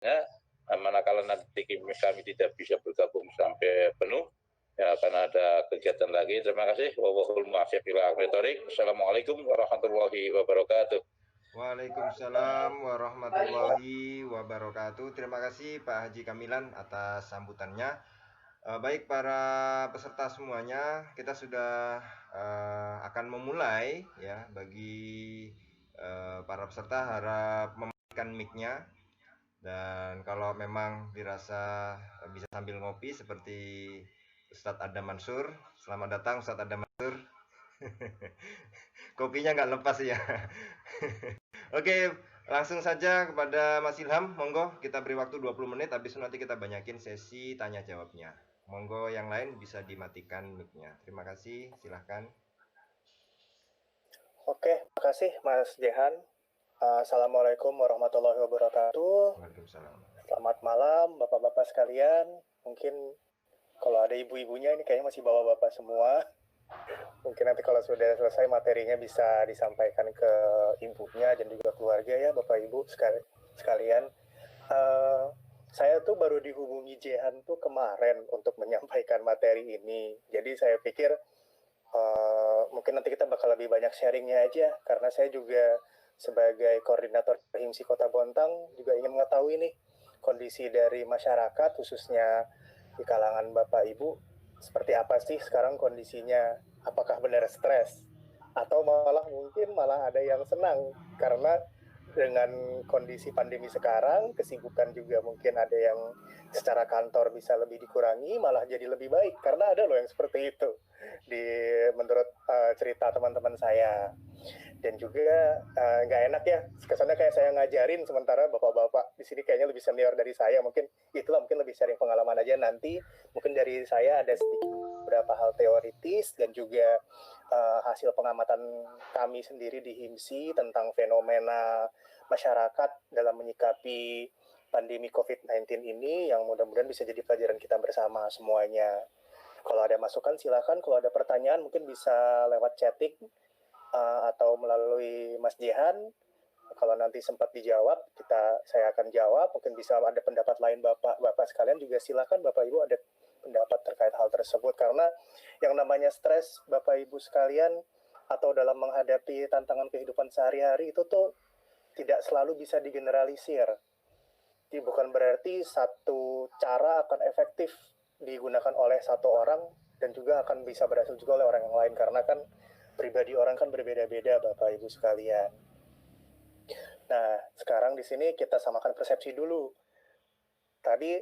Ya, manakala nanti kami tidak bisa bergabung sampai penuh, ya akan ada kegiatan lagi. Terima kasih. Assalamualaikum warahmatullahi wabarakatuh. Waalaikumsalam warahmatullahi wabarakatuh. Terima kasih Pak Haji Kamilan atas sambutannya. Baik para peserta semuanya, kita sudah akan memulai ya. Bagi para peserta harap mematikan mic-nya, dan kalau memang dirasa bisa sambil ngopi seperti Ustadz Adam Mansur. Selamat datang Ustadz Adam Mansur. Kopinya nggak lepas ya. Oke, langsung saja kepada Mas Ilham. Monggo, kita beri waktu 20 menit. Habis itu nanti kita banyakin sesi tanya jawabnya. Monggo yang lain bisa dimatikan mic-nya. Terima kasih, silahkan. Oke, makasih Mas Jehan. Assalamualaikum warahmatullahi wabarakatuh. Waalaikumsalam. Selamat malam Bapak-Bapak sekalian. Mungkin kalau ada ibu-ibunya ini kayaknya masih bawa-bapak semua. Mungkin nanti kalau sudah selesai materinya bisa disampaikan ke ibunya dan juga keluarga ya Bapak Ibu sekalian. Saya tuh baru dihubungi Jehan tuh kemarin untuk menyampaikan materi ini. Jadi saya pikir mungkin nanti kita bakal lebih banyak sharingnya aja, karena saya juga sebagai koordinator HIMSI Kota Bontang juga ingin mengetahui nih kondisi dari masyarakat, khususnya di kalangan Bapak Ibu, seperti apa sih sekarang kondisinya, apakah benar stres, atau mungkin malah ada yang senang, karena dengan kondisi pandemi sekarang, kesibukan juga mungkin ada yang secara kantor bisa lebih dikurangi, malah jadi lebih baik, karena ada loh yang seperti itu menurut cerita teman-teman saya. Dan juga nggak enak ya, kesannya kayak saya ngajarin sementara bapak-bapak di sini kayaknya lebih senior dari saya. Mungkin itulah, mungkin lebih sharing pengalaman aja. Nanti mungkin dari saya ada sedikit beberapa hal teoritis dan juga hasil pengamatan kami sendiri di HIMSI tentang fenomena masyarakat dalam menyikapi pandemi COVID-19 ini, yang mudah-mudahan bisa jadi pelajaran kita bersama semuanya. Kalau ada masukan silakan, kalau ada pertanyaan mungkin bisa lewat chatting atau melalui Mas Jihan. Kalau nanti sempat dijawab, saya akan jawab. Mungkin bisa ada pendapat lain Bapak sekalian juga silakan Bapak Ibu ada pendapat terkait hal tersebut, karena yang namanya stres Bapak Ibu sekalian atau dalam menghadapi tantangan kehidupan sehari-hari itu tuh tidak selalu bisa digeneralisir. Jadi bukan berarti satu cara akan efektif digunakan oleh satu orang dan juga akan bisa berhasil juga oleh orang yang lain, karena kan pribadi orang kan berbeda-beda Bapak Ibu sekalian. Nah, sekarang di sini kita samakan persepsi dulu. Tadi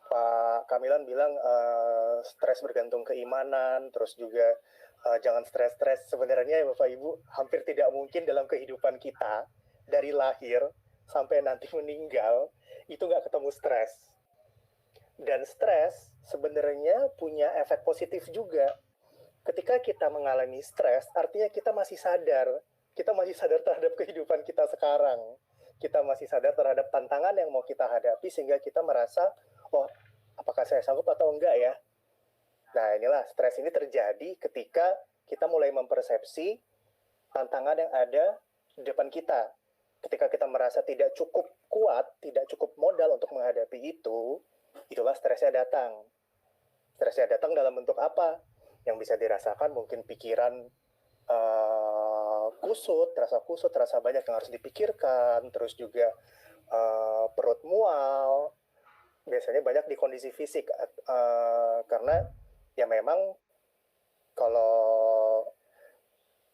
Pak Kamilan bilang stres bergantung keimanan, terus juga jangan stres-stres. Sebenarnya ya Bapak Ibu, hampir tidak mungkin dalam kehidupan kita dari lahir sampai nanti meninggal itu nggak ketemu stres. Dan stres sebenarnya punya efek positif juga. Ketika kita mengalami stres, artinya kita masih sadar. Kita masih sadar terhadap kehidupan kita sekarang. Kita masih sadar terhadap tantangan yang mau kita hadapi, sehingga kita merasa, oh, apakah saya sanggup atau enggak ya? Nah, inilah stres ini terjadi ketika kita mulai mempersepsi tantangan yang ada di depan kita. Ketika kita merasa tidak cukup kuat, tidak cukup modal untuk menghadapi itu, itulah stresnya datang. Stresnya datang dalam bentuk apa? Yang bisa dirasakan mungkin pikiran kusut, terasa banyak yang harus dipikirkan, terus juga perut mual. Biasanya banyak di kondisi fisik, karena ya memang kalau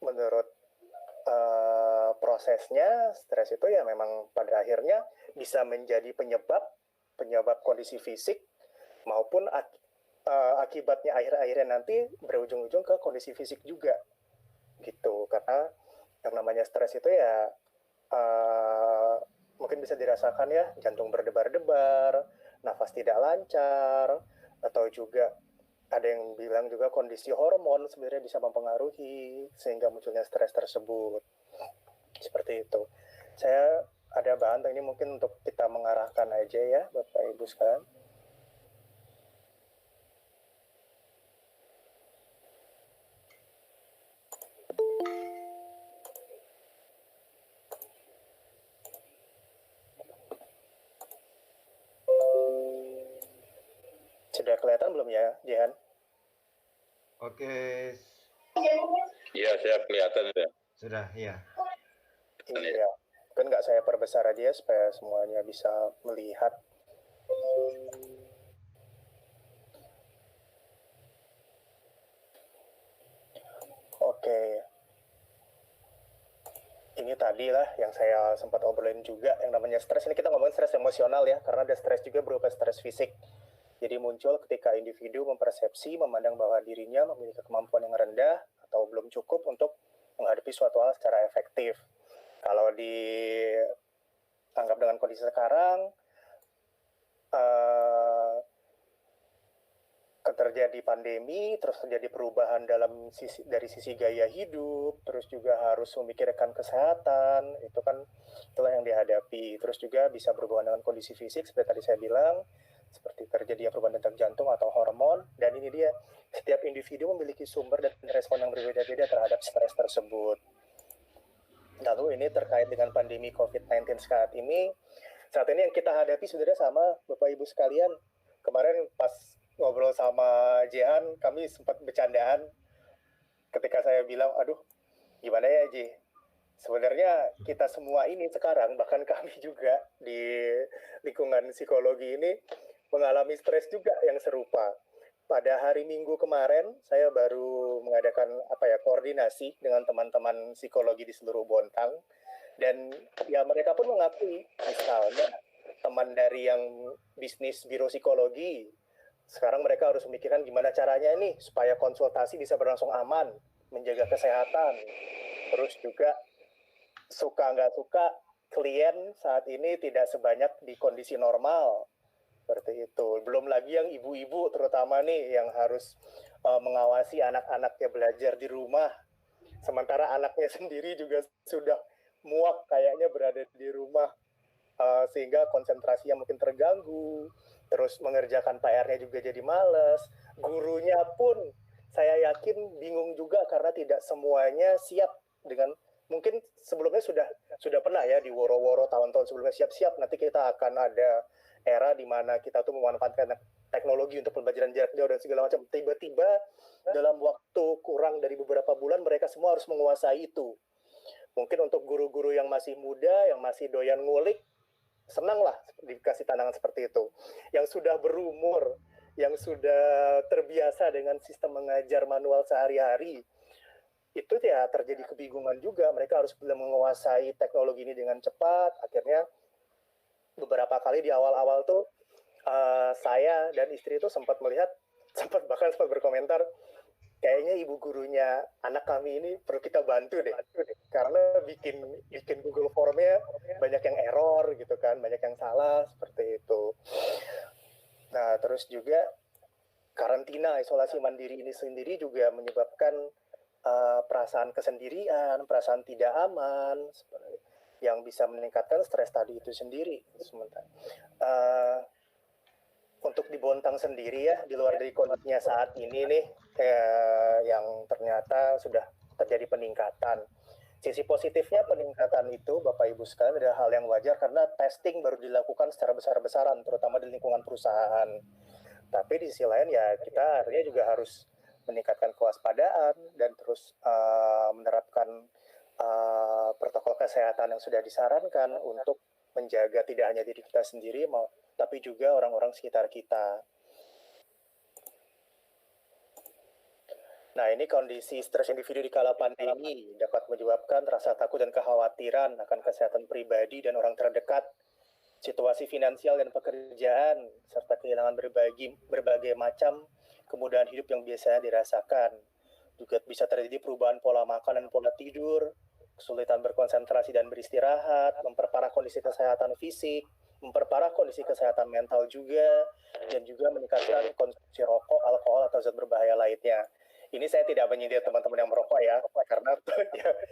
menurut prosesnya, stres itu ya memang pada akhirnya bisa menjadi penyebab kondisi fisik maupun akibatnya akhir-akhirnya nanti berujung-ujung ke kondisi fisik juga gitu. Karena yang namanya stres itu ya mungkin bisa dirasakan ya, jantung berdebar-debar, nafas tidak lancar, atau juga ada yang bilang juga kondisi hormon sebenarnya bisa mempengaruhi sehingga munculnya stres tersebut. Seperti itu. Saya ada bahan ini mungkin untuk kita mengarahkan aja ya Bapak Ibu sekalian. Sudah kelihatan belum ya, Jihan? Oke, Iya, saya kelihatan ya. sudah, iya. Iya, kan nggak saya perbesar aja ya supaya semuanya bisa melihat. Oke, ini tadi lah yang saya sempat obrolin juga, yang namanya stres. Ini kita ngomongin stres emosional ya, karena ada stres juga berupa stres fisik. Jadi muncul ketika individu mempersepsi, memandang bahwa dirinya memiliki kemampuan yang rendah atau belum cukup untuk menghadapi suatu hal secara efektif. Kalau dianggap dengan kondisi sekarang, terjadi pandemi, terus terjadi perubahan dari sisi gaya hidup, terus juga harus memikirkan kesehatan, itulah yang dihadapi. Terus juga bisa berhubungan dengan kondisi fisik seperti tadi saya bilang, seperti terjadinya perubahan detak jantung atau hormon. Dan ini dia, setiap individu memiliki sumber dan respon yang berbeda-beda terhadap stres tersebut. Lalu ini terkait dengan pandemi COVID-19 saat ini yang kita hadapi sebenarnya sama Bapak Ibu sekalian. Kemarin pas ngobrol sama Jihan, kami sempat bercandaan ketika saya bilang, aduh gimana ya Ji, sebenarnya kita semua ini sekarang, bahkan kami juga di lingkungan psikologi ini mengalami stres juga yang serupa. Pada hari Minggu kemarin, saya baru mengadakan koordinasi dengan teman-teman psikologi di seluruh Bontang, dan ya mereka pun mengakui, misalnya teman dari yang bisnis biro psikologi, sekarang mereka harus memikirkan gimana caranya nih supaya konsultasi bisa berlangsung aman, menjaga kesehatan. Terus juga suka nggak suka, klien saat ini tidak sebanyak di kondisi normal. Seperti itu. Belum lagi yang ibu-ibu terutama nih yang harus mengawasi anak-anaknya belajar di rumah. Sementara anaknya sendiri juga sudah muak kayaknya berada di rumah. Sehingga konsentrasinya mungkin terganggu, terus mengerjakan PR-nya juga jadi males, gurunya pun saya yakin bingung juga karena tidak semuanya siap dengan, mungkin sebelumnya sudah pernah ya di woro-woro tahun-tahun sebelumnya siap-siap nanti kita akan ada era di mana kita tuh memanfaatkan teknologi untuk pembelajaran jarak jauh dan segala macam. Tiba-tiba dalam waktu kurang dari beberapa bulan mereka semua harus menguasai itu. Mungkin untuk guru-guru yang masih muda, yang masih doyan ngulik, senanglah dikasih tantangan seperti itu. Yang sudah berumur, yang sudah terbiasa dengan sistem mengajar manual sehari-hari, itu ya terjadi kebingungan juga. Mereka harus belum menguasai teknologi ini dengan cepat. Akhirnya beberapa kali di awal-awal tuh saya dan istri itu sempat bahkan berkomentar, kayaknya ibu gurunya anak kami ini perlu kita bantu deh, karena bikin Google Form-nya banyak yang error gitu kan, banyak yang salah seperti itu. Nah, terus juga karantina isolasi mandiri ini sendiri juga menyebabkan perasaan kesendirian, perasaan tidak aman, yang bisa meningkatkan stres tadi itu sendiri. Sementara untuk di Bontang sendiri ya, di luar dari kondisinya saat ini nih, yang ternyata sudah terjadi peningkatan. Sisi positifnya peningkatan itu, Bapak Ibu sekalian, adalah hal yang wajar karena testing baru dilakukan secara besar-besaran, terutama di lingkungan perusahaan. Tapi di sisi lain ya kita akhirnya juga harus meningkatkan kewaspadaan dan terus menerapkan protokol kesehatan yang sudah disarankan untuk menjaga tidak hanya diri kita sendiri, tapi juga orang-orang sekitar kita. Nah, ini kondisi stres individu di kala pandemi dapat menyebabkan rasa takut dan kekhawatiran akan kesehatan pribadi dan orang terdekat, situasi finansial dan pekerjaan, serta kehilangan berbagai macam kemudahan hidup yang biasanya dirasakan. Juga bisa terjadi perubahan pola makan dan pola tidur, kesulitan berkonsentrasi dan beristirahat, memperparah kondisi kesehatan fisik, memperparah kondisi kesehatan mental juga, dan juga meningkatkan konsumsi rokok, alkohol, atau zat berbahaya lainnya. Ini saya tidak menyindir teman-teman yang merokok ya, karena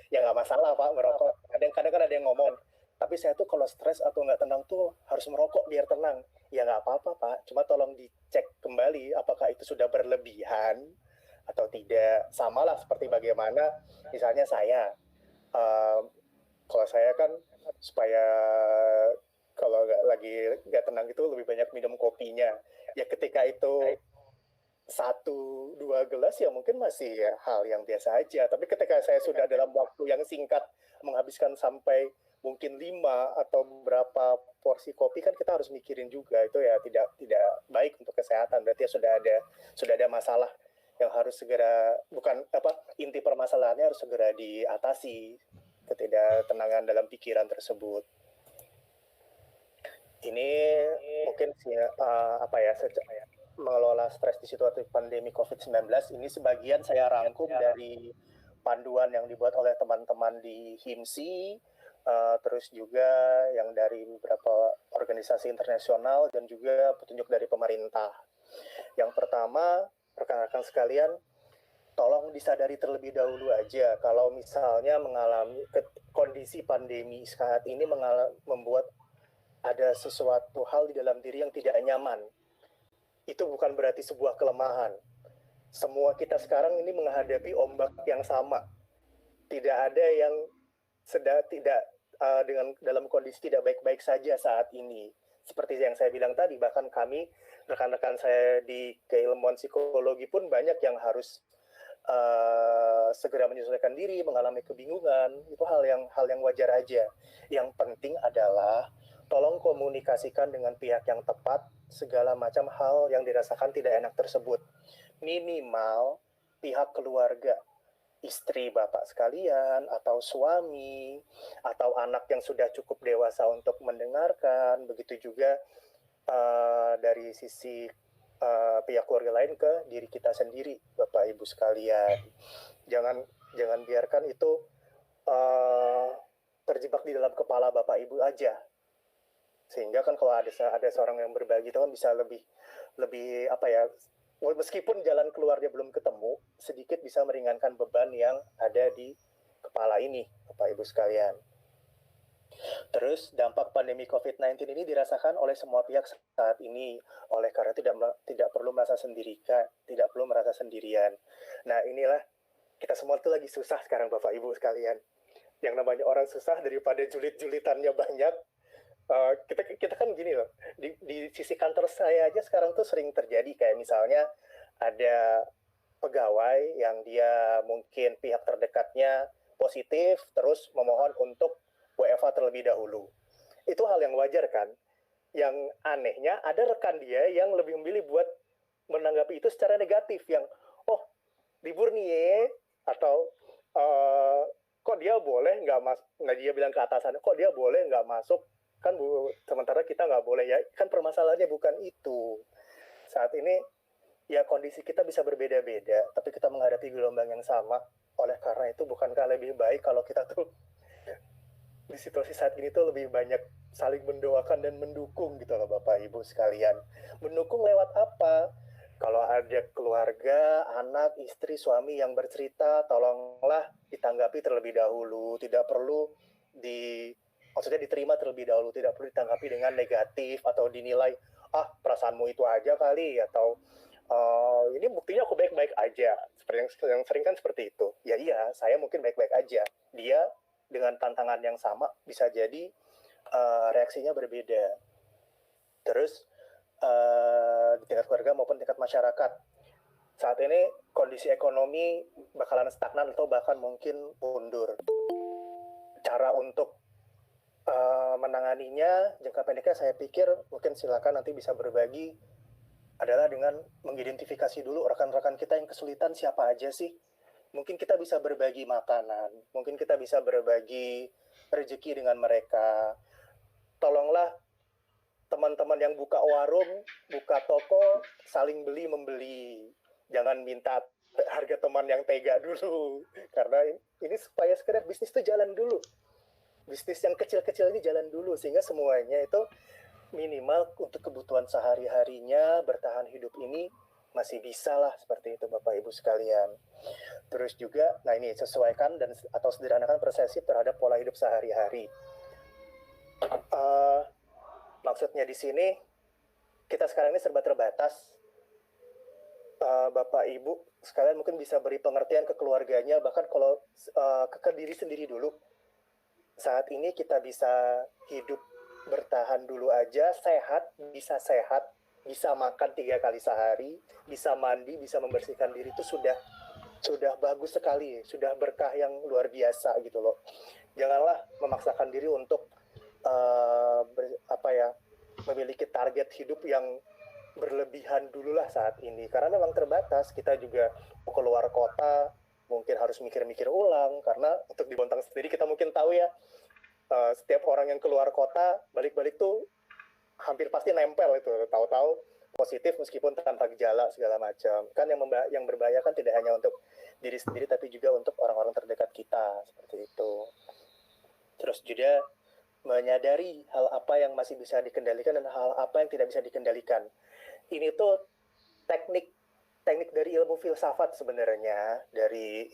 ya nggak masalah Pak merokok. Kadang-kadang kan ada yang ngomong, tapi saya tuh kalau stres atau nggak tenang tuh harus merokok biar tenang. Ya nggak apa-apa Pak, cuma tolong dicek kembali apakah itu sudah berlebihan atau tidak. Sama lah seperti bagaimana misalnya saya, kalau saya kan supaya kalau nggak lagi nggak tenang itu lebih banyak minum kopinya. Ya ketika itu 1-2 gelas ya mungkin masih ya hal yang biasa aja. Tapi ketika saya sudah dalam waktu yang singkat menghabiskan sampai mungkin 5 atau berapa porsi kopi, kan kita harus mikirin juga itu ya tidak baik untuk kesehatan. Berarti ya sudah ada masalah yang harus segera, bukan inti permasalahannya harus segera diatasi, ketidaktenangan dalam pikiran tersebut. Ini mungkin sih mengelola stres di situasi pandemi COVID-19 ini sebagian saya rangkum dari panduan yang dibuat oleh teman-teman di HIMSI, terus juga yang dari beberapa organisasi internasional dan juga petunjuk dari pemerintah. Yang pertama, rekan-rekan sekalian, tolong disadari terlebih dahulu aja kalau misalnya mengalami kondisi pandemi saat ini membuat ada sesuatu hal di dalam diri yang tidak nyaman. Itu bukan berarti sebuah kelemahan. Semua kita sekarang ini menghadapi ombak yang sama. Tidak ada yang dengan dalam kondisi tidak baik-baik saja saat ini. Seperti yang saya bilang tadi, bahkan kami, rekan-rekan saya di keilmuan psikologi pun banyak yang harus segera menyesuaikan diri, mengalami kebingungan. Itu hal yang wajar aja. Yang penting adalah tolong komunikasikan dengan pihak yang tepat segala macam hal yang dirasakan tidak enak tersebut. Minimal pihak keluarga, istri bapak sekalian, atau suami, atau anak yang sudah cukup dewasa untuk mendengarkan. Begitu juga dari sisi pihak keluarga lain ke diri kita sendiri, bapak ibu sekalian. Jangan biarkan itu terjebak di dalam kepala bapak ibu aja. Sehingga kan kalau ada seorang yang berbagi itu kan bisa lebih meskipun jalan keluarnya belum ketemu, sedikit bisa meringankan beban yang ada di kepala ini, Bapak Ibu sekalian. Terus dampak pandemi COVID-19 ini dirasakan oleh semua pihak saat ini, oleh karena tidak perlu merasa sendirian. Nah inilah, kita semua itu lagi susah sekarang Bapak Ibu sekalian. Yang namanya orang susah daripada julitannya banyak. Kita kan gini loh, di sisi kantor saya aja sekarang tuh sering terjadi kayak misalnya ada pegawai yang dia mungkin pihak terdekatnya positif terus memohon untuk WFH terlebih dahulu. Itu hal yang wajar kan? Yang anehnya ada rekan dia yang lebih memilih buat menanggapi itu secara negatif, yang libur nih ya, atau kok dia boleh nggak dia bilang ke atasannya, kok dia boleh nggak masuk kan sementara kita nggak boleh, ya kan permasalahannya bukan itu. Saat ini ya kondisi kita bisa berbeda-beda, tapi kita menghadapi gelombang yang sama. Oleh karena itu bukankah lebih baik kalau kita tuh di situasi saat ini tuh lebih banyak saling mendoakan dan mendukung gitu loh Bapak Ibu sekalian. Mendukung lewat apa? Kalau ada keluarga, anak, istri, suami yang bercerita, tolonglah ditanggapi terlebih dahulu. Tidak perlu maksudnya diterima terlebih dahulu, tidak perlu ditanggapi dengan negatif atau dinilai perasaanmu itu aja kali, atau ini buktinya aku baik-baik aja, seperti yang sering kan seperti itu. Ya iya, saya mungkin baik-baik aja, dia dengan tantangan yang sama bisa jadi reaksinya berbeda. Terus di tingkat keluarga maupun tingkat masyarakat, saat ini kondisi ekonomi bakalan stagnan atau bahkan mungkin mundur. Cara untuk menanganinya jangka pendeknya saya pikir mungkin silakan nanti bisa berbagi adalah dengan mengidentifikasi dulu rekan-rekan kita yang kesulitan siapa aja sih. Mungkin kita bisa berbagi makanan, mungkin kita bisa berbagi rezeki dengan mereka. Tolonglah teman-teman yang buka warung, buka toko, saling beli membeli. Jangan minta harga teman yang tega dulu, karena ini supaya sekedar bisnis itu jalan dulu. Bisnis yang kecil-kecil ini jalan dulu, sehingga semuanya itu minimal untuk kebutuhan sehari-harinya bertahan hidup ini masih bisa lah, seperti itu Bapak Ibu sekalian. Terus juga, nah ini sesuaikan atau sederhanakan persepsi terhadap pola hidup sehari-hari. Maksudnya di sini kita sekarang ini serba terbatas. Bapak Ibu sekalian mungkin bisa beri pengertian ke keluarganya, bahkan kalau ke diri sendiri dulu. Saat ini kita bisa hidup bertahan dulu aja, sehat, bisa makan 3 kali sehari, bisa mandi, bisa membersihkan diri, itu sudah bagus sekali, sudah berkah yang luar biasa gitu loh. Janganlah memaksakan diri untuk memiliki target hidup yang berlebihan dulu lah saat ini, karena memang terbatas. Kita juga mau keluar kota mungkin harus mikir-mikir ulang, karena untuk di Bontang sendiri kita mungkin tahu ya, setiap orang yang keluar kota balik-balik tuh hampir pasti nempel itu, tahu-tahu positif meskipun tanpa gejala segala macam. Kan yang berbahaya kan tidak hanya untuk diri sendiri tapi juga untuk orang-orang terdekat kita, seperti itu. Terus juga menyadari hal apa yang masih bisa dikendalikan dan hal apa yang tidak bisa dikendalikan. Ini tuh teknik dari ilmu filsafat sebenarnya, dari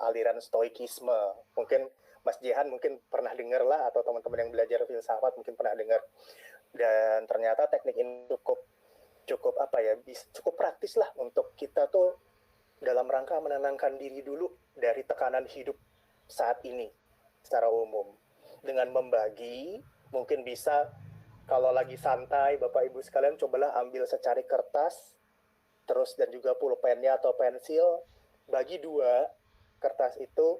aliran stoikisme. Mungkin Mas Jehan mungkin pernah dengar lah, atau teman-teman yang belajar filsafat mungkin pernah dengar. Dan ternyata teknik ini cukup praktis lah untuk kita tuh dalam rangka menenangkan diri dulu dari tekanan hidup saat ini secara umum. Dengan membagi, mungkin bisa kalau lagi santai Bapak Ibu sekalian, cobalah ambil secari kertas, terus dan juga pulpennya atau pensil, bagi 2 kertas itu.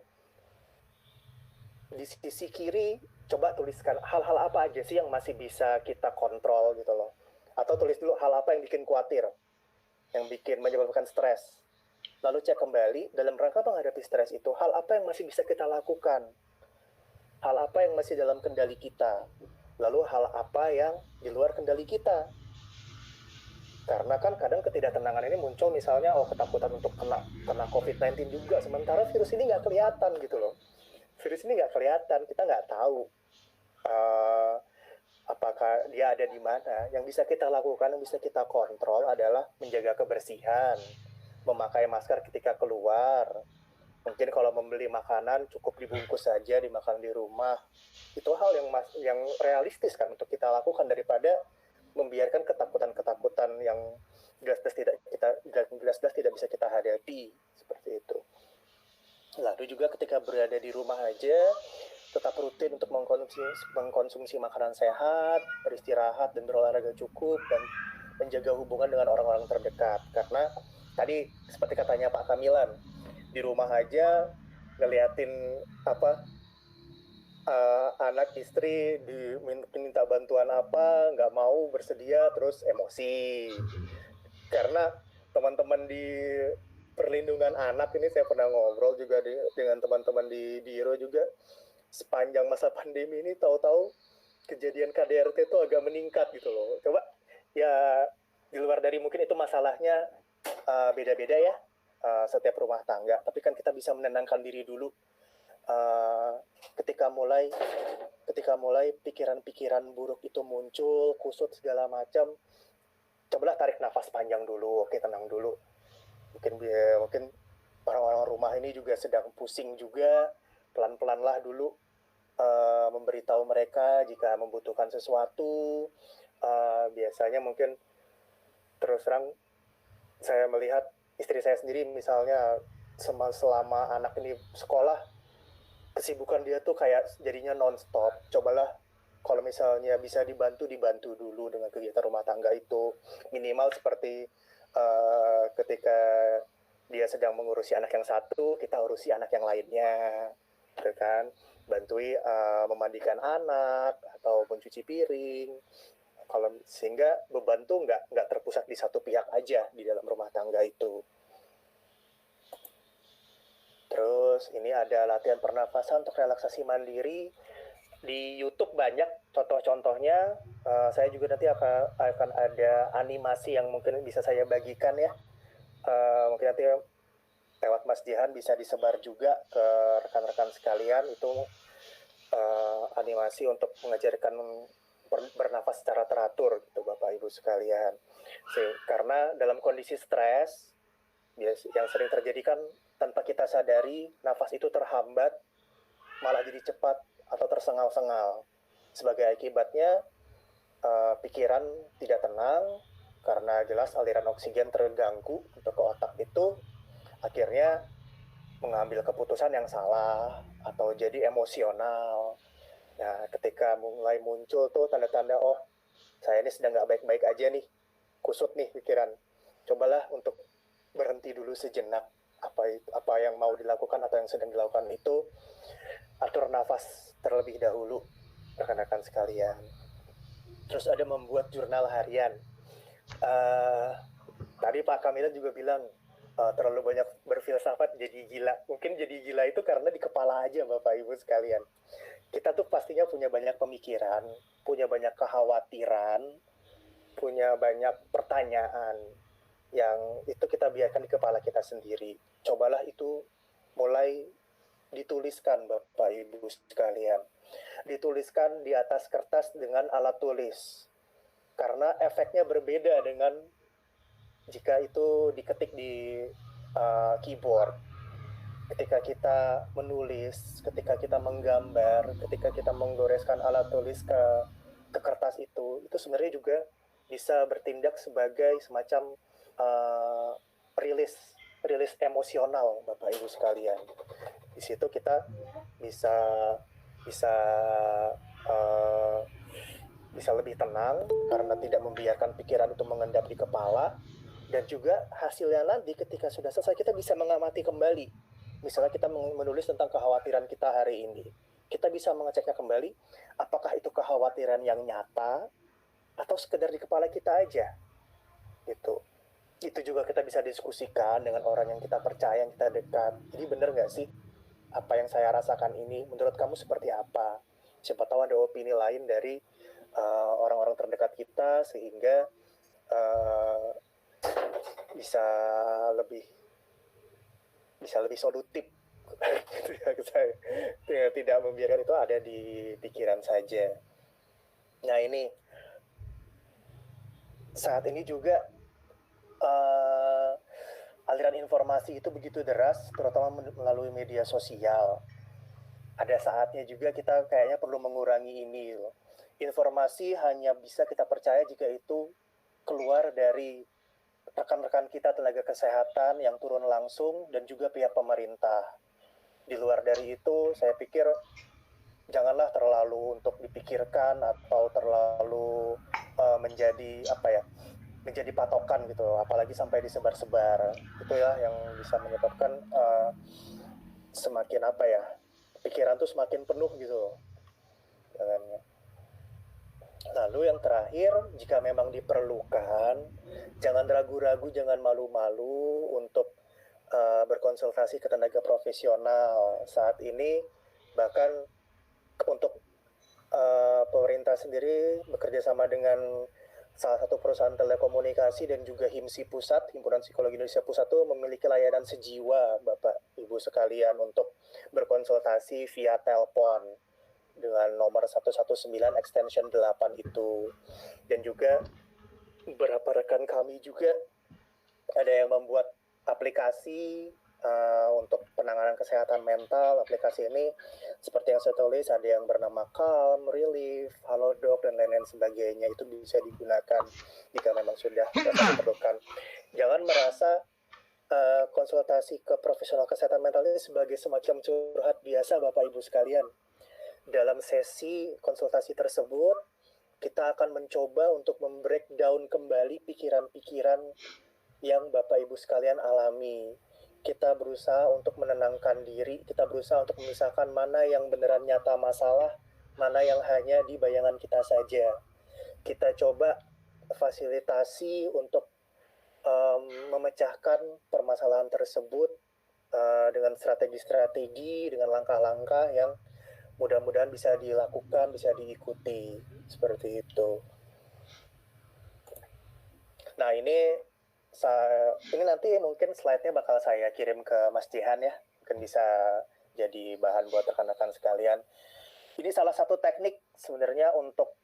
Di sisi kiri coba tuliskan hal-hal apa aja sih yang masih bisa kita kontrol gitu loh. Atau tulis dulu hal apa yang bikin khawatir, yang bikin menyebabkan stres. Lalu cek kembali dalam rangka menghadapi stres itu, hal apa yang masih bisa kita lakukan, hal apa yang masih dalam kendali kita, lalu hal apa yang di luar kendali kita. Karena kan kadang ketidaktenangan ini muncul, misalnya ketakutan untuk kena COVID-19 juga, sementara virus ini nggak kelihatan gitu loh. Virus ini nggak kelihatan, kita nggak tahu apakah dia ada di mana. Yang bisa kita lakukan, yang bisa kita kontrol adalah menjaga kebersihan, memakai masker ketika keluar. Mungkin kalau membeli makanan cukup dibungkus saja, dimakan di rumah. Itu hal yang realistis kan untuk kita lakukan, daripada membiarkan ketakutan-ketakutan yang jelas-jelas tidak bisa kita hadapi, seperti itu. Lalu juga ketika berada di rumah aja, tetap rutin untuk mengkonsumsi makanan sehat, beristirahat dan berolahraga cukup, dan menjaga hubungan dengan orang-orang terdekat. Karena tadi seperti katanya Pak Kamilan, di rumah aja ngeliatin anak istri diminta bantuan apa, nggak mau, bersedia, terus emosi. Karena teman-teman di perlindungan anak ini, saya pernah ngobrol juga dengan teman-teman di Diro juga, sepanjang masa pandemi ini tahu-tahu kejadian KDRT itu agak meningkat gitu loh. Coba ya, di luar dari mungkin itu masalahnya beda-beda ya, setiap rumah tangga, tapi kan kita bisa menenangkan diri dulu. Ketika mulai pikiran-pikiran buruk itu muncul, kusut segala macam, cobalah tarik nafas panjang dulu. Oke, tenang dulu. Mungkin orang-orang rumah ini juga sedang pusing juga. Pelan-pelanlah dulu memberitahu mereka jika membutuhkan sesuatu. Biasanya mungkin terus terang saya melihat istri saya sendiri, misalnya selama anak ini sekolah, kesibukan dia tuh kayak jadinya non-stop. Cobalah kalau misalnya bisa dibantu dulu dengan kegiatan rumah tangga itu. Minimal seperti ketika dia sedang mengurusi anak yang satu, kita urusi anak yang lainnya, gitu kan. Bantui memandikan anak atau mencuci piring. Sehingga beban tuh nggak terpusat di satu pihak aja di dalam rumah tangga itu. Terus ini ada latihan pernafasan untuk relaksasi mandiri. Di YouTube banyak contoh-contohnya. Saya juga nanti akan ada animasi yang mungkin bisa saya bagikan ya. Mungkin nanti lewat Mas Jihan bisa disebar juga ke rekan-rekan sekalian. Itu animasi untuk mengajarkan bernafas secara teratur gitu Bapak Ibu sekalian. Karena dalam kondisi stres yang sering terjadi kan, tanpa kita sadari nafas itu terhambat, malah jadi cepat atau tersengal-sengal. Sebagai akibatnya pikiran tidak tenang, karena jelas aliran oksigen terganggu untuk ke otak itu, akhirnya mengambil keputusan yang salah atau jadi emosional. Nah, ketika mulai muncul tuh tanda-tanda, oh saya ini sedang nggak baik-baik aja nih, kusut nih pikiran. Cobalah untuk berhenti dulu sejenak. Apa yang mau dilakukan atau yang sedang dilakukan itu, atur nafas terlebih dahulu, rekan-rekan sekalian. Terus ada membuat jurnal harian. Tadi Pak Kamilan juga bilang terlalu banyak berfilsafat jadi gila. Mungkin jadi gila itu karena di kepala aja Bapak Ibu sekalian. Kita tuh pastinya punya banyak pemikiran, punya banyak kekhawatiran, punya banyak pertanyaan yang itu kita biarkan di kepala kita sendiri. Cobalah itu mulai dituliskan Bapak Ibu sekalian. Dituliskan di atas kertas dengan alat tulis. Karena efeknya berbeda dengan jika itu diketik di keyboard. Ketika kita menulis, ketika kita menggambar, ketika kita menggoreskan alat tulis ke kertas itu sebenarnya juga bisa bertindak sebagai semacam rilis emosional Bapak Ibu sekalian. Di situ kita bisa lebih tenang karena tidak membiarkan pikiran itu mengendap di kepala, dan juga hasilnya nanti ketika sudah selesai kita bisa mengamati kembali. Misalnya kita menulis tentang kekhawatiran kita hari ini, kita bisa mengeceknya kembali, apakah itu kekhawatiran yang nyata atau sekedar di kepala kita aja gitu. Itu juga kita bisa diskusikan dengan orang yang kita percaya, yang kita dekat. Jadi benar nggak sih apa yang saya rasakan ini, menurut kamu seperti apa? Siapa tahu ada opini lain dari orang-orang terdekat kita, sehingga bisa lebih solutif gitu ya. Saya tidak membiarkan itu ada di pikiran saja. Nah ini saat ini juga aliran informasi itu begitu deras, terutama melalui media sosial. Ada saatnya juga kita kayaknya perlu mengurangi ini loh. Informasi hanya bisa kita percaya jika itu keluar dari rekan-rekan kita tenaga kesehatan yang turun langsung dan juga pihak pemerintah. Di luar dari itu, saya pikir janganlah terlalu untuk dipikirkan atau terlalu menjadi patokan gitu, apalagi sampai disebar-sebar. Itu ya yang bisa menyebabkan semakin pikiran tuh semakin penuh gitu. Lalu yang terakhir, jika memang diperlukan, jangan ragu-ragu, jangan malu-malu untuk berkonsultasi ke tenaga profesional. Saat ini bahkan untuk pemerintah sendiri bekerja sama dengan salah satu perusahaan telekomunikasi dan juga HIMSI Pusat, Himpunan Psikologi Indonesia Pusat, itu memiliki layanan sejiwa Bapak Ibu sekalian untuk berkonsultasi via telepon dengan nomor 119 extension 8 itu. Dan juga beberapa rekan kami juga ada yang membuat aplikasi untuk penanganan kesehatan mental. Aplikasi ini seperti yang saya tulis, ada yang bernama Calm, Relief, Halodoc, dan lain-lain sebagainya. Itu bisa digunakan jika memang sudah diperlukan. Jangan merasa konsultasi ke profesional kesehatan mental ini sebagai semacam curhat biasa Bapak Ibu sekalian. Dalam sesi konsultasi tersebut, kita akan mencoba untuk membreakdown kembali pikiran-pikiran yang Bapak Ibu sekalian alami. Kita berusaha untuk menenangkan diri, kita berusaha untuk memisahkan mana yang beneran nyata masalah, mana yang hanya di bayangan kita saja. Kita coba fasilitasi untuk memecahkan permasalahan tersebut dengan strategi-strategi, dengan langkah-langkah yang mudah-mudahan bisa dilakukan, bisa diikuti, seperti itu. Nah ini nanti mungkin slide-nya bakal saya kirim ke Mas Jihan ya, mungkin bisa jadi bahan buat rekan-rekan sekalian. Ini salah satu teknik sebenarnya untuk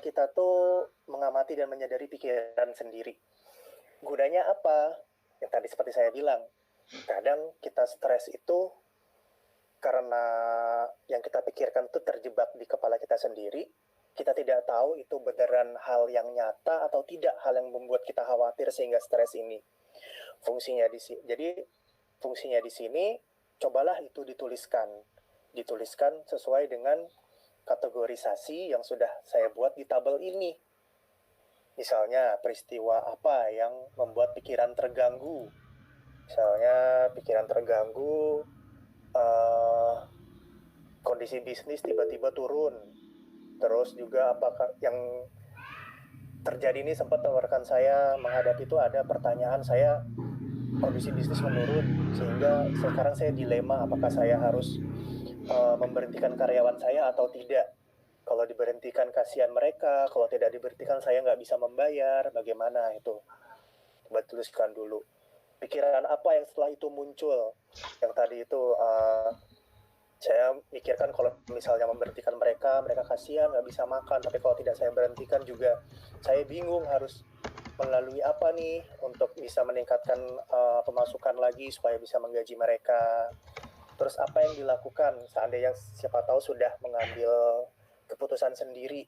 kita tuh mengamati dan menyadari pikiran sendiri. Gunanya apa? Yang tadi seperti saya bilang, kadang kita stres itu karena yang kita pikirkan itu terjebak di kepala kita sendiri. Kita tidak tahu itu beneran hal yang nyata atau tidak, hal yang membuat kita khawatir sehingga stres ini. Fungsinya di sini, cobalah itu dituliskan sesuai dengan kategorisasi yang sudah saya buat di tabel ini. Misalnya peristiwa apa yang membuat pikiran terganggu. Misalnya pikiran terganggu, kondisi bisnis tiba-tiba turun. Terus juga apakah yang terjadi ini sempat rekan saya menghadapi itu ada pertanyaan saya, kondisi bisnis menurun sehingga sekarang saya dilema apakah saya harus memberhentikan karyawan saya atau tidak. Kalau diberhentikan kasihan mereka, kalau tidak diberhentikan saya nggak bisa membayar, bagaimana itu? Coba tuliskan dulu. Pikiran apa yang setelah itu muncul? Yang tadi itu saya mikirkan kalau misalnya memberhentikan mereka kasihan nggak bisa makan, tapi kalau tidak saya berhentikan juga saya bingung harus melalui apa nih untuk bisa meningkatkan pemasukan lagi supaya bisa menggaji mereka. Terus apa yang dilakukan seandainya siapa tahu sudah mengambil keputusan sendiri.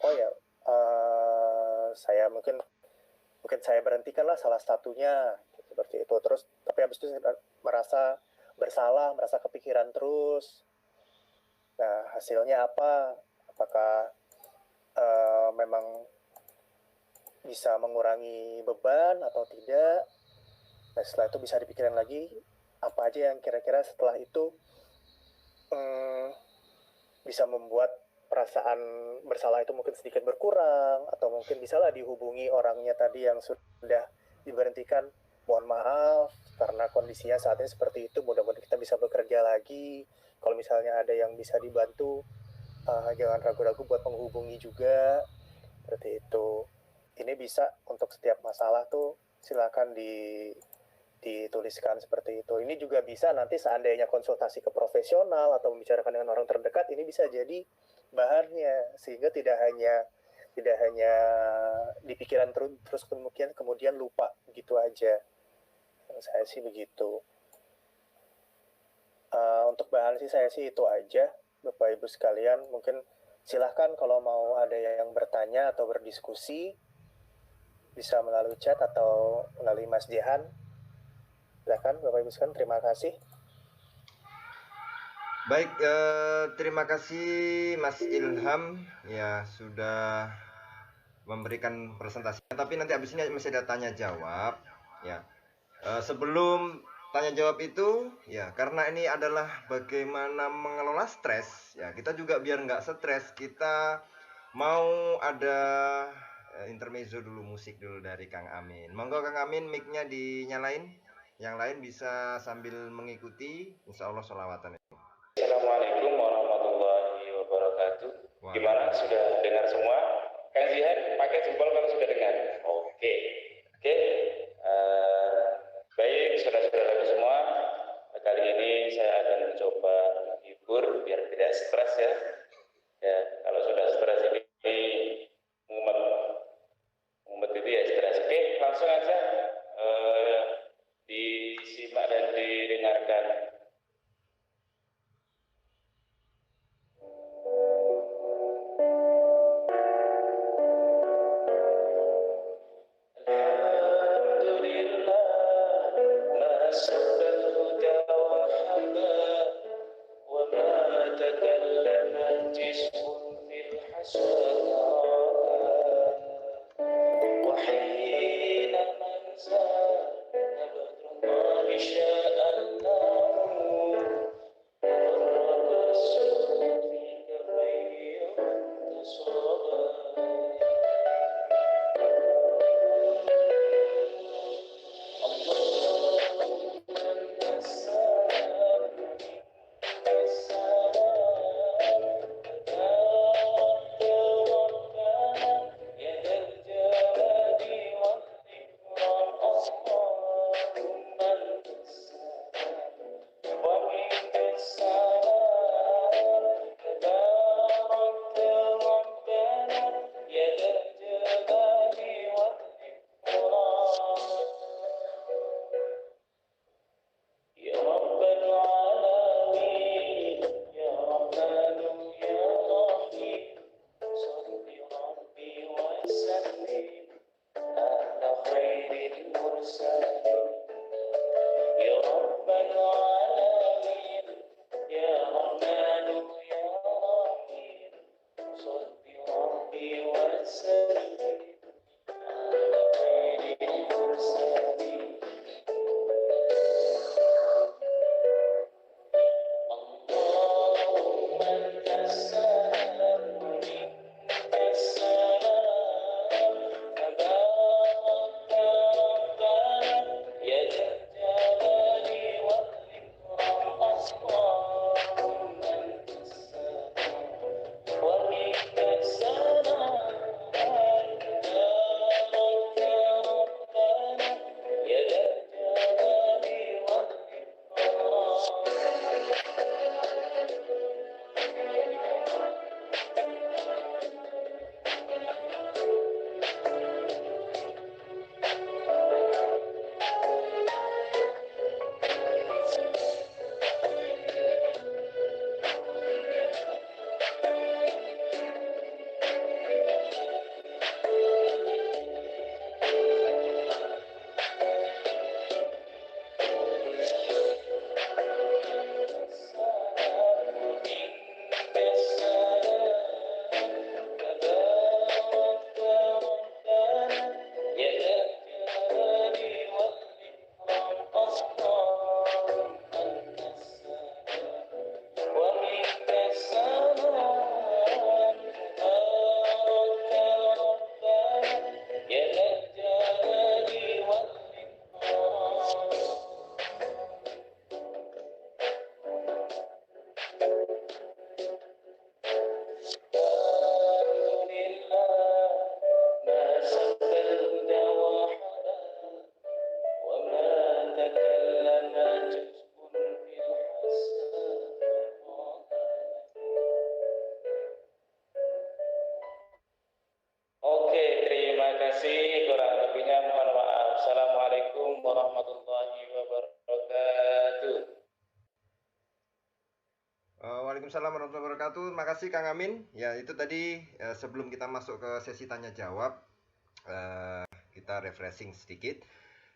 Oh ya, saya mungkin saya berhentikanlah salah satunya seperti itu. Terus tapi habis itu saya merasa bersalah, merasa kepikiran terus. Nah, hasilnya apa? Apakah memang bisa mengurangi beban atau tidak? Nah, setelah itu bisa dipikirin lagi apa aja yang kira-kira setelah itu bisa membuat perasaan bersalah itu mungkin sedikit berkurang, atau mungkin bisalah dihubungi orangnya tadi yang sudah diberhentikan. Mohon maaf karena kondisinya saat ini seperti itu, mudah-mudahan kita bisa bekerja lagi. Kalau misalnya ada yang bisa dibantu, jangan ragu-ragu buat menghubungi juga, seperti itu. Ini bisa untuk setiap masalah tuh silakan dituliskan seperti itu. Ini juga bisa nanti seandainya konsultasi ke profesional atau membicarakan dengan orang terdekat, ini bisa jadi bahannya, sehingga tidak hanya di pikiran terus kemudian lupa gitu aja. Saya sih begitu. Untuk bahan sih saya sih itu aja, Bapak Ibu sekalian. Mungkin silahkan kalau mau ada yang bertanya atau berdiskusi bisa melalui chat atau melalui Mas Jehan. Silahkan Bapak Ibu sekalian, terima kasih. Baik, terima kasih Mas Ilham ya sudah memberikan presentasi. Tapi nanti habis ini masih ada tanya jawab ya. Sebelum tanya jawab itu ya, karena ini adalah bagaimana mengelola stres ya, kita juga biar nggak stres, kita mau ada intermezzo dulu, musik dulu dari Kang Amin. Monggo Kang Amin, mic-nya dinyalain, yang lain bisa sambil mengikuti, insya Allah sholawatan. Assalamualaikum warahmatullahi wabarakatuh. Gimana, sudah dengar semua? Kang Zihan pakai jempol kalau sudah dengar. Oke. Baik, saudara-saudaraku semua, kali ini saya akan mencoba menghibur biar tidak stres ya. Ya, kalau sudah stres ini mumet itu ya stres. Oke, langsung aja disimak dan didengarkan. Waalaikumsalam warahmatullahi wabarakatuh. Makasih Kang Amin. Ya, itu tadi sebelum kita masuk ke sesi tanya jawab, kita refreshing sedikit.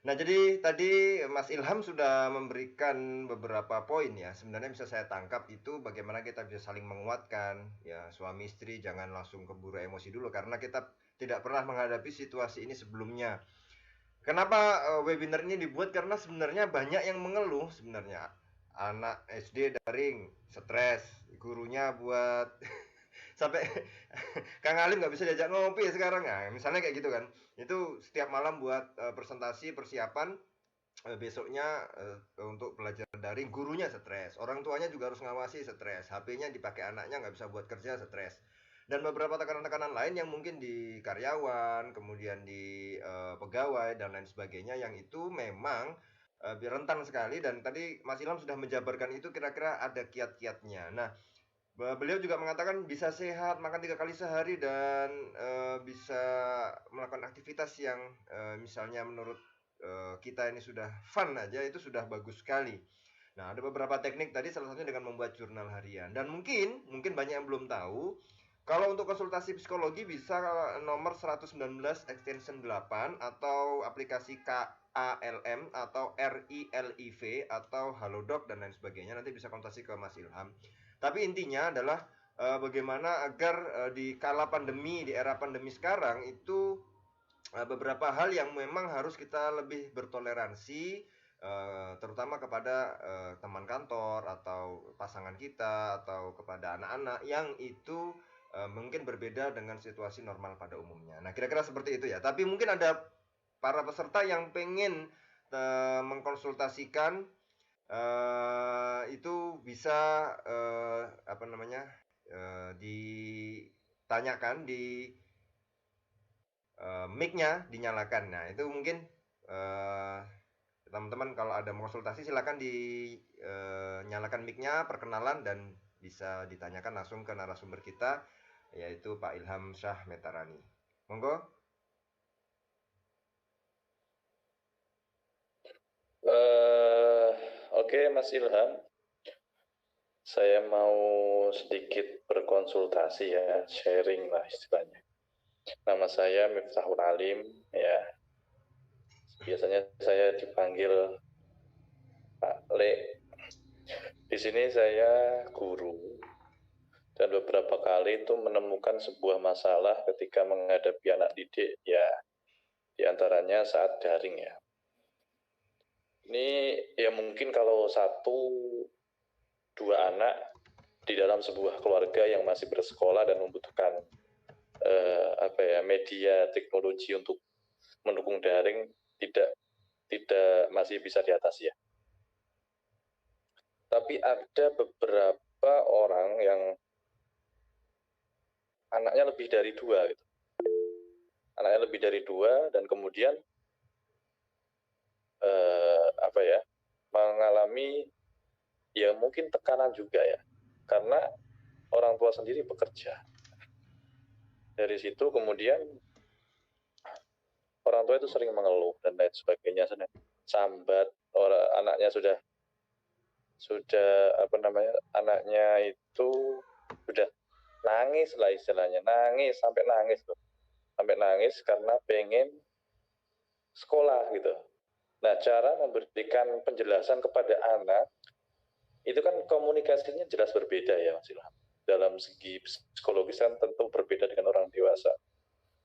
Nah, jadi tadi Mas Ilham sudah memberikan beberapa poin ya. Sebenarnya bisa saya tangkap itu bagaimana kita bisa saling menguatkan. Ya, suami istri jangan langsung keburu emosi dulu karena kita tidak pernah menghadapi situasi ini sebelumnya. Kenapa webinar ini dibuat? Karena sebenarnya banyak yang mengeluh sebenarnya. Anak SD daring, stres, gurunya buat sampai Kang Alim nggak bisa diajak ngopi sekarang ya, misalnya kayak gitu kan. Itu setiap malam buat presentasi persiapan besoknya untuk pelajaran daring, gurunya stres, orang tuanya juga harus ngawasi stres, HP-nya dipakai anaknya nggak bisa buat kerja stres, dan beberapa tekanan-tekanan lain yang mungkin di karyawan, kemudian di pegawai dan lain sebagainya yang itu memang rentan sekali. Dan tadi Mas Ilham sudah menjabarkan itu kira-kira ada kiat-kiatnya. Nah, beliau juga mengatakan bisa sehat, makan 3 kali sehari dan bisa melakukan aktivitas yang misalnya menurut kita ini sudah fun aja itu sudah bagus sekali. Nah, ada beberapa teknik tadi, salah satunya dengan membuat jurnal harian. Dan mungkin banyak yang belum tahu, kalau untuk konsultasi psikologi bisa nomor 119 extension 8 atau aplikasi KALM atau RILIV atau Halodoc dan lain sebagainya. Nanti bisa konsultasi ke Mas Ilham. Tapi intinya adalah bagaimana agar di kala pandemi, di era pandemi sekarang itu beberapa hal yang memang harus kita lebih bertoleransi, terutama kepada teman kantor atau pasangan kita atau kepada anak-anak yang itu mungkin berbeda dengan situasi normal pada umumnya. Nah, kira-kira seperti itu ya. Tapi mungkin ada para peserta yang pengen mengkonsultasikan, itu bisa ditanyakan di mic-nya dinyalakan. Nah, itu mungkin teman-teman kalau ada mau konsultasi silakan dinyalakan mic-nya, perkenalan, dan bisa ditanyakan langsung ke narasumber kita, yaitu Pak Ilham Syah Metarani. Monggo. Oke, Mas Ilham, saya mau sedikit berkonsultasi ya, sharing lah istilahnya. Nama saya Miftahul Alim, ya. Biasanya saya dipanggil Pak Le. Di sini saya guru Dan beberapa kali itu menemukan sebuah masalah ketika menghadapi anak didik, ya diantaranya saat daring ya. Ini ya mungkin kalau 1-2 anak di dalam sebuah keluarga yang masih bersekolah dan membutuhkan media teknologi untuk mendukung daring tidak masih bisa diatasi ya. Tapi ada beberapa orang yang anaknya lebih dari 2 gitu. Anaknya lebih dari 2 dan kemudian mengalami ya mungkin tekanan juga ya. Karena orang tua sendiri bekerja. Dari situ kemudian orang tua itu sering mengeluh dan lain sebagainya, sambat, anaknya sudah anaknya itu sudah nangis lah istilahnya, sampai nangis karena pengen sekolah gitu. Nah, cara memberikan penjelasan kepada anak itu kan komunikasinya jelas berbeda ya Mas Ilham. Dalam segi psikologis kan tentu berbeda dengan orang dewasa.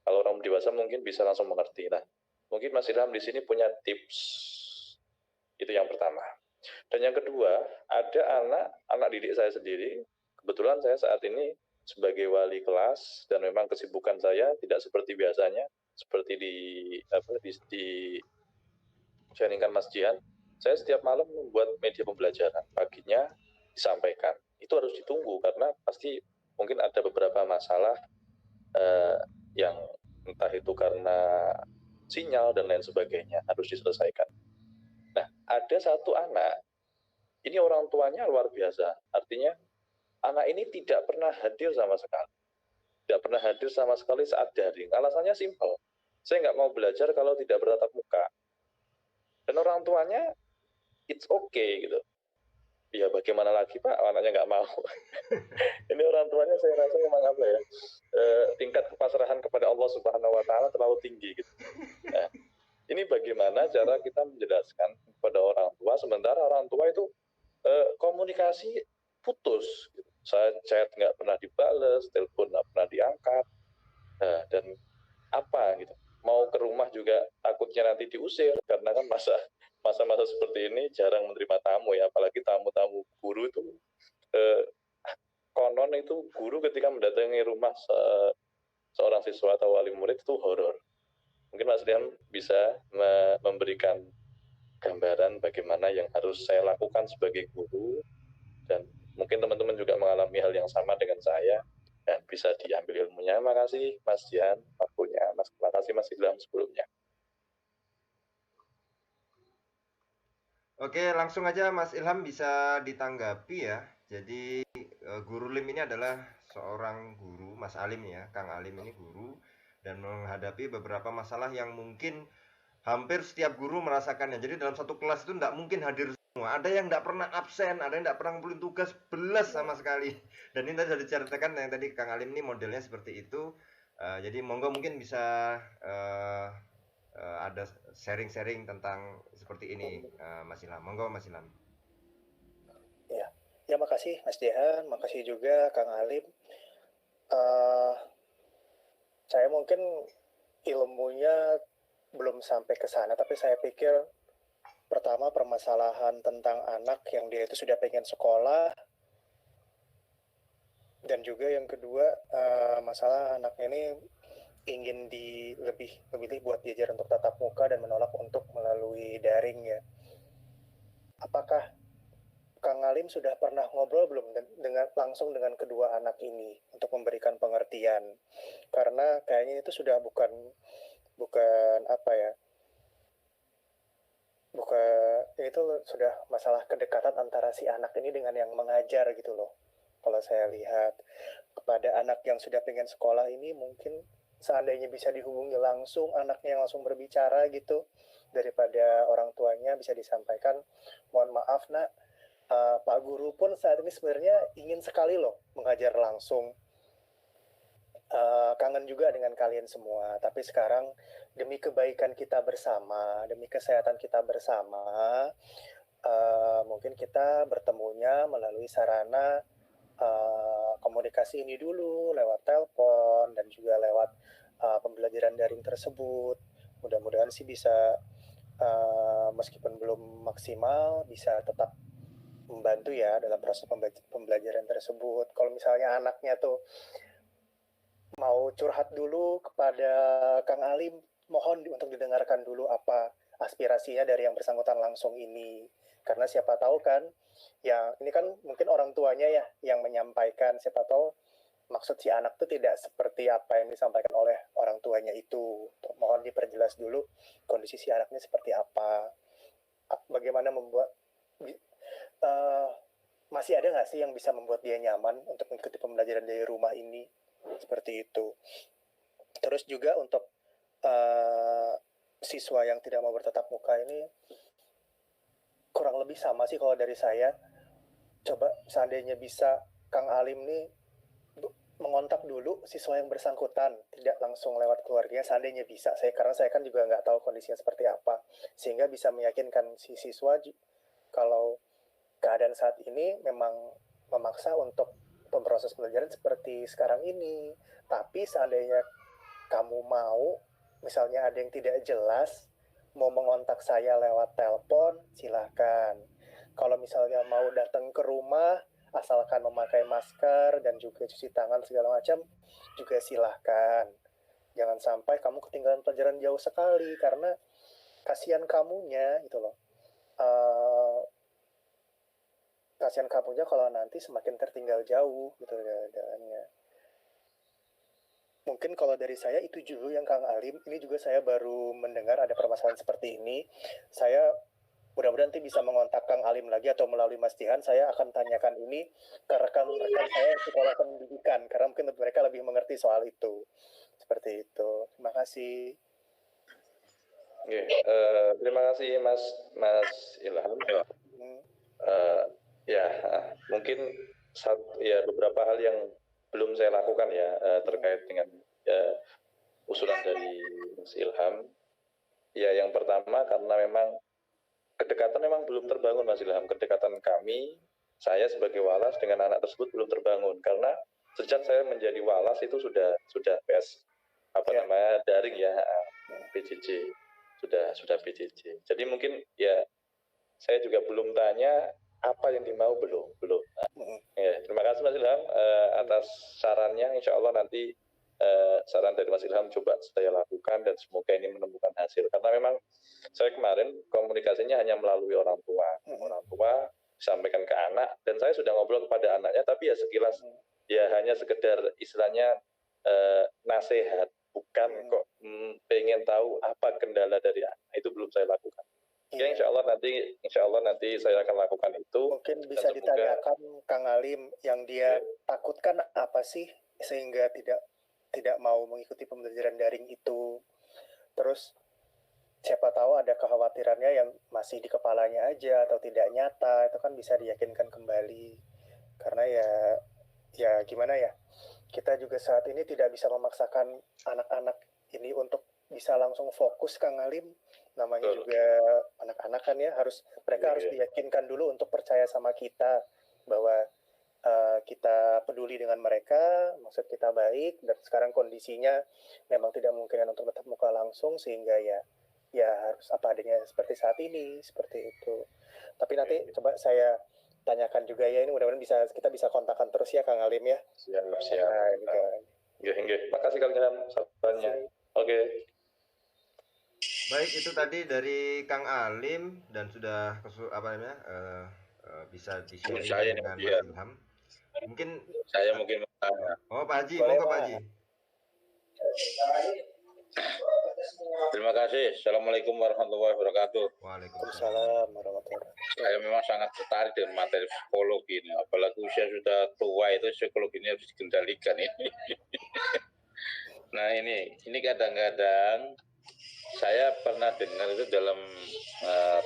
Kalau orang dewasa mungkin bisa langsung mengerti. Nah, mungkin Mas Ilham di sini punya tips. Itu yang pertama. Dan yang kedua, ada anak didik saya sendiri. Kebetulan saya saat ini sebagai wali kelas dan memang kesibukan saya tidak seperti biasanya, seperti di sharingkan Mas Jihan. Saya setiap malam membuat media pembelajaran, paginya disampaikan. Itu harus ditunggu karena pasti mungkin ada beberapa masalah yang entah itu karena sinyal dan lain sebagainya harus diselesaikan. Nah, ada satu anak, ini orang tuanya luar biasa. Artinya anak ini tidak pernah hadir sama sekali. Tidak pernah hadir sama sekali saat daring. Alasannya simpel. Saya nggak mau belajar kalau tidak bertatap muka. Dan orang tuanya, it's okay gitu. Ya bagaimana lagi Pak, anaknya nggak mau. Ini orang tuanya saya rasa memang tingkat kepasrahan kepada Allah Subhanahu Wa Taala terlalu tinggi gitu. Nah, ini bagaimana cara kita menjelaskan kepada orang tua, sementara orang tua itu komunikasi putus. Gitu. Saya chat nggak pernah dibales, telepon nggak pernah diangkat, dan apa gitu. Mau ke rumah juga takutnya nanti diusir karena kan masa-masa seperti ini jarang menerima tamu ya, apalagi tamu-tamu guru itu konon itu guru ketika mendatangi rumah seorang siswa atau wali murid itu horor. Mungkin Mas Dian bisa memberikan gambaran bagaimana yang harus saya lakukan sebagai guru, dan mungkin teman-teman juga mengalami hal yang sama dengan saya dan bisa diambil ilmunya. Makasih Mas Dian waktunya. Makasih Mas Ilham sebelumnya. Oke, langsung aja Mas Ilham bisa ditanggapi ya. Jadi Guru Lim ini adalah seorang guru, Mas Alim ya, Kang Alim ini guru, dan menghadapi beberapa masalah yang mungkin hampir setiap guru merasakannya. Jadi dalam satu kelas itu tidak mungkin hadir semua. Ada yang tidak pernah absen, ada yang tidak pernah ngumpulin tugas, belas sama sekali. Dan ini tadi sudah diceritakan yang tadi Kang Alim ini modelnya seperti itu. Jadi monggo mungkin bisa ada sharing-sharing tentang seperti ini, Mas Ilham. Monggo Mas Ilham. Ya makasih Mas Jihan, makasih juga Kang Alim. Saya mungkin ilmunya belum sampai ke sana, tapi saya pikir pertama permasalahan tentang anak yang dia itu sudah pengen sekolah, dan juga yang kedua masalah anak ini ingin lebih memilih buat belajar untuk tatap muka dan menolak untuk melalui daring ya. Apakah Kang Alim sudah pernah ngobrol belum langsung dengan kedua anak ini untuk memberikan pengertian? Karena kayaknya itu sudah bukan itu sudah masalah kedekatan antara si anak ini dengan yang mengajar gitu loh. Kalau saya lihat kepada anak yang sudah pengen sekolah ini, mungkin seandainya bisa dihubungi langsung, anaknya yang langsung berbicara gitu, daripada orang tuanya bisa disampaikan, mohon maaf nak, Pak Guru pun saat ini sebenarnya ingin sekali loh mengajar langsung. Kangen juga dengan kalian semua. Tapi sekarang demi kebaikan kita bersama, demi kesehatan kita bersama, mungkin kita bertemunya melalui sarana komunikasi ini dulu lewat telepon dan juga lewat pembelajaran daring tersebut. Mudah-mudahan sih bisa meskipun belum maksimal bisa tetap membantu ya dalam proses pembelajaran tersebut. Kalau misalnya anaknya tuh mau curhat dulu kepada Kang Alim, mohon untuk didengarkan dulu apa aspirasinya dari yang bersangkutan langsung ini. Karena siapa tahu kan, yang ini kan mungkin orang tuanya ya yang menyampaikan, siapa tahu maksud si anak itu tidak seperti apa yang disampaikan oleh orang tuanya itu. Mohon diperjelas dulu kondisi si anaknya seperti apa. Bagaimana membuat masih ada nggak sih yang bisa membuat dia nyaman untuk mengikuti pembelajaran dari rumah ini, seperti itu. Terus juga untuk siswa yang tidak mau bertatap muka ini kurang lebih sama sih kalau dari saya. Coba seandainya bisa Kang Alim nih mengontak dulu siswa yang bersangkutan, tidak langsung lewat keluarganya, seandainya bisa. Karena saya kan juga nggak tahu kondisinya seperti apa, sehingga bisa meyakinkan si siswa kalau keadaan saat ini memang memaksa untuk proses pembelajaran seperti sekarang ini. Tapi seandainya kamu mau, misalnya ada yang tidak jelas, mau mengontak saya lewat telepon, silahkan. Kalau misalnya mau datang ke rumah, asalkan memakai masker dan juga cuci tangan segala macam, juga silahkan. Jangan sampai kamu ketinggalan pelajaran jauh sekali, karena kasihan kamunya gitu loh. Kasihan kamunya kalau nanti semakin tertinggal jauh gitu keadaannya. Mungkin kalau dari saya itu dulu yang Kang Alim. Ini juga saya baru mendengar ada permasalahan seperti ini. Saya mudah-mudahan nanti bisa mengontak Kang Alim lagi atau melalui Mas Jihan. Saya akan tanyakan ini ke rekan-rekan saya sekolah pendidikan, karena mungkin mereka lebih mengerti soal itu. Seperti itu. Terima kasih. Terima kasih Mas Ilham. Mungkin beberapa hal yang belum saya lakukan ya terkait dengan usulan dari Mas Ilham. Ya, yang pertama karena memang kedekatan memang belum terbangun Mas Ilham. Kedekatan kami, saya sebagai walas dengan anak tersebut belum terbangun, karena sejak saya menjadi walas itu sudah PS daring ya, PJJ, sudah PJJ. Jadi mungkin ya saya juga belum tanya apa yang dimau, belum. Ya, terima kasih Mas Ilham atas sarannya. Insya Allah nanti saran dari Mas Ilham coba saya lakukan dan semoga ini menemukan hasil. Karena memang saya kemarin komunikasinya hanya melalui orang tua sampaikan ke anak, dan saya sudah ngobrol kepada anaknya, tapi ya sekilas ya hanya sekedar istilahnya nasihat, bukan kok pengen tahu apa kendala dari anak, itu belum saya lakukan. Ya, insya Allah nanti saya akan lakukan itu. Mungkin bisa ditanyakan Kang Alim yang dia takutkan apa sih sehingga tidak mau mengikuti pembelajaran daring itu. Terus siapa tahu ada kekhawatirannya yang masih di kepalanya aja atau tidak nyata, itu kan bisa diyakinkan kembali. Karena ya gimana ya, kita juga saat ini tidak bisa memaksakan anak-anak ini untuk bisa langsung fokus Kang Alim. Namanya juga anak-anak kan ya, mereka harus diyakinkan dulu untuk percaya sama kita bahwa kita peduli dengan mereka, maksud kita baik, dan sekarang kondisinya memang tidak mungkin untuk tetap muka langsung, sehingga ya harus apa adanya seperti saat ini, seperti itu. Tapi nanti coba saya tanyakan juga ya, ini mudah-mudahan kita bisa kontakkan terus ya Kang Alim ya. Siap. Makasih Kang Ilham sarannya. Oke. Baik, itu tadi dari Kang Alim dan sudah bisa di-share dengan Mas Ilham. Mungkin saya Oh, Pak Haji, monggo Pak Haji. Terima kasih. Assalamualaikum warahmatullahi wabarakatuh. Waalaikumsalam warahmatullahi wabarakatuh. Saya memang sangat tertarik dengan materi psikologi ini. Apalagi usia sudah tua, itu psikologinya harus dikendalikan ini. Nah ini kadang-kadang saya pernah dengar itu dalam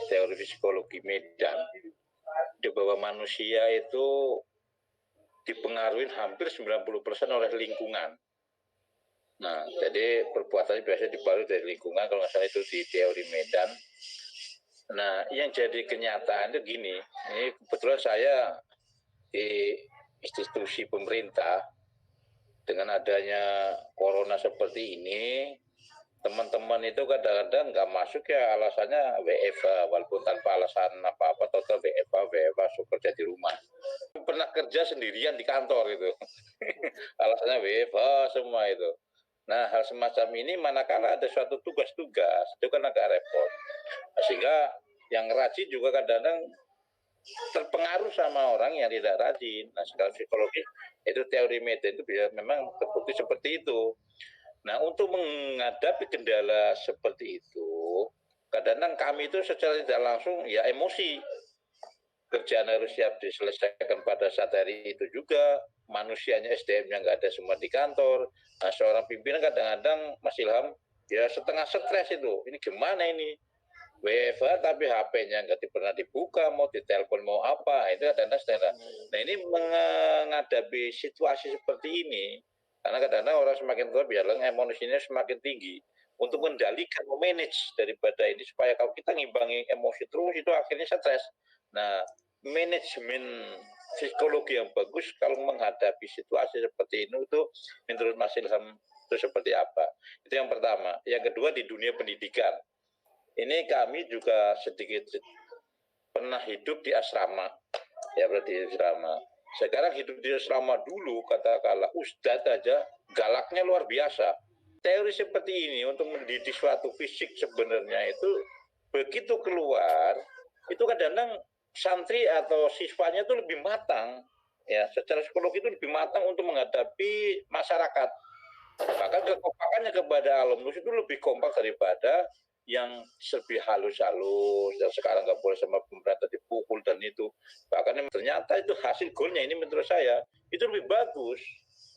teori psikologi Medan, bahwa manusia itu dipengaruhi hampir 90% oleh lingkungan. Nah, jadi perbuatannya biasanya dipengaruhi dari lingkungan, kalau nggak salah itu di teori Medan. Nah, yang jadi kenyataan itu gini, ini kebetulan saya institusi pemerintah dengan adanya corona seperti ini, teman-teman itu kadang-kadang nggak masuk ya alasannya WFH, walaupun tanpa alasan apa-apa, total WFH suruh kerja di rumah. Pernah kerja sendirian di kantor itu, alasannya WFH semua itu. Nah, hal semacam ini manakala ada suatu tugas-tugas, itu kan agak repot. Sehingga yang rajin juga kadang-kadang terpengaruh sama orang yang tidak rajin. Nah, sekarang psikologi itu teori meta itu bisa memang terbukti seperti itu. Nah, untuk menghadapi kendala seperti itu, kadang-kadang kami itu secara tidak langsung ya emosi. Kerjaan harus siap diselesaikan pada saat hari itu juga. Manusianya SDM-nya nggak ada semua di kantor. Nah, seorang pimpinan kadang-kadang Mas Ilham ya setengah stres itu. Ini gimana ini? WFH tapi HP-nya nggak pernah dibuka, mau ditelepon mau apa, itu kadang-kadang. Nah, ini menghadapi situasi seperti ini, karena kadang-kadang orang semakin tua biarlah emosinya semakin tinggi. Untuk mengendalikan, memanage daripada ini supaya kalau kita ngimbangi emosi terus itu akhirnya stres. Nah, manajemen psikologi yang bagus kalau menghadapi situasi seperti ini itu menurut Mas Ilham itu seperti apa? Itu yang pertama. Yang kedua di dunia pendidikan. Ini kami juga sedikit pernah hidup di asrama. Ya berarti di asrama. Sekarang hidup di asrama dulu katakanlah ustadz aja galaknya luar biasa. Teori seperti ini untuk mendidik suatu fisik sebenarnya itu begitu keluar itu kadang-kadang santri atau siswanya itu lebih matang ya secara psikologi itu lebih matang untuk menghadapi masyarakat. Bahkan kekompakannya kepada alumnus itu lebih kompak daripada yang lebih halus-halus dan sekarang nggak boleh sama pemerintah dipukul dan itu. Bahkan ternyata itu hasil golnya ini menurut saya itu lebih bagus.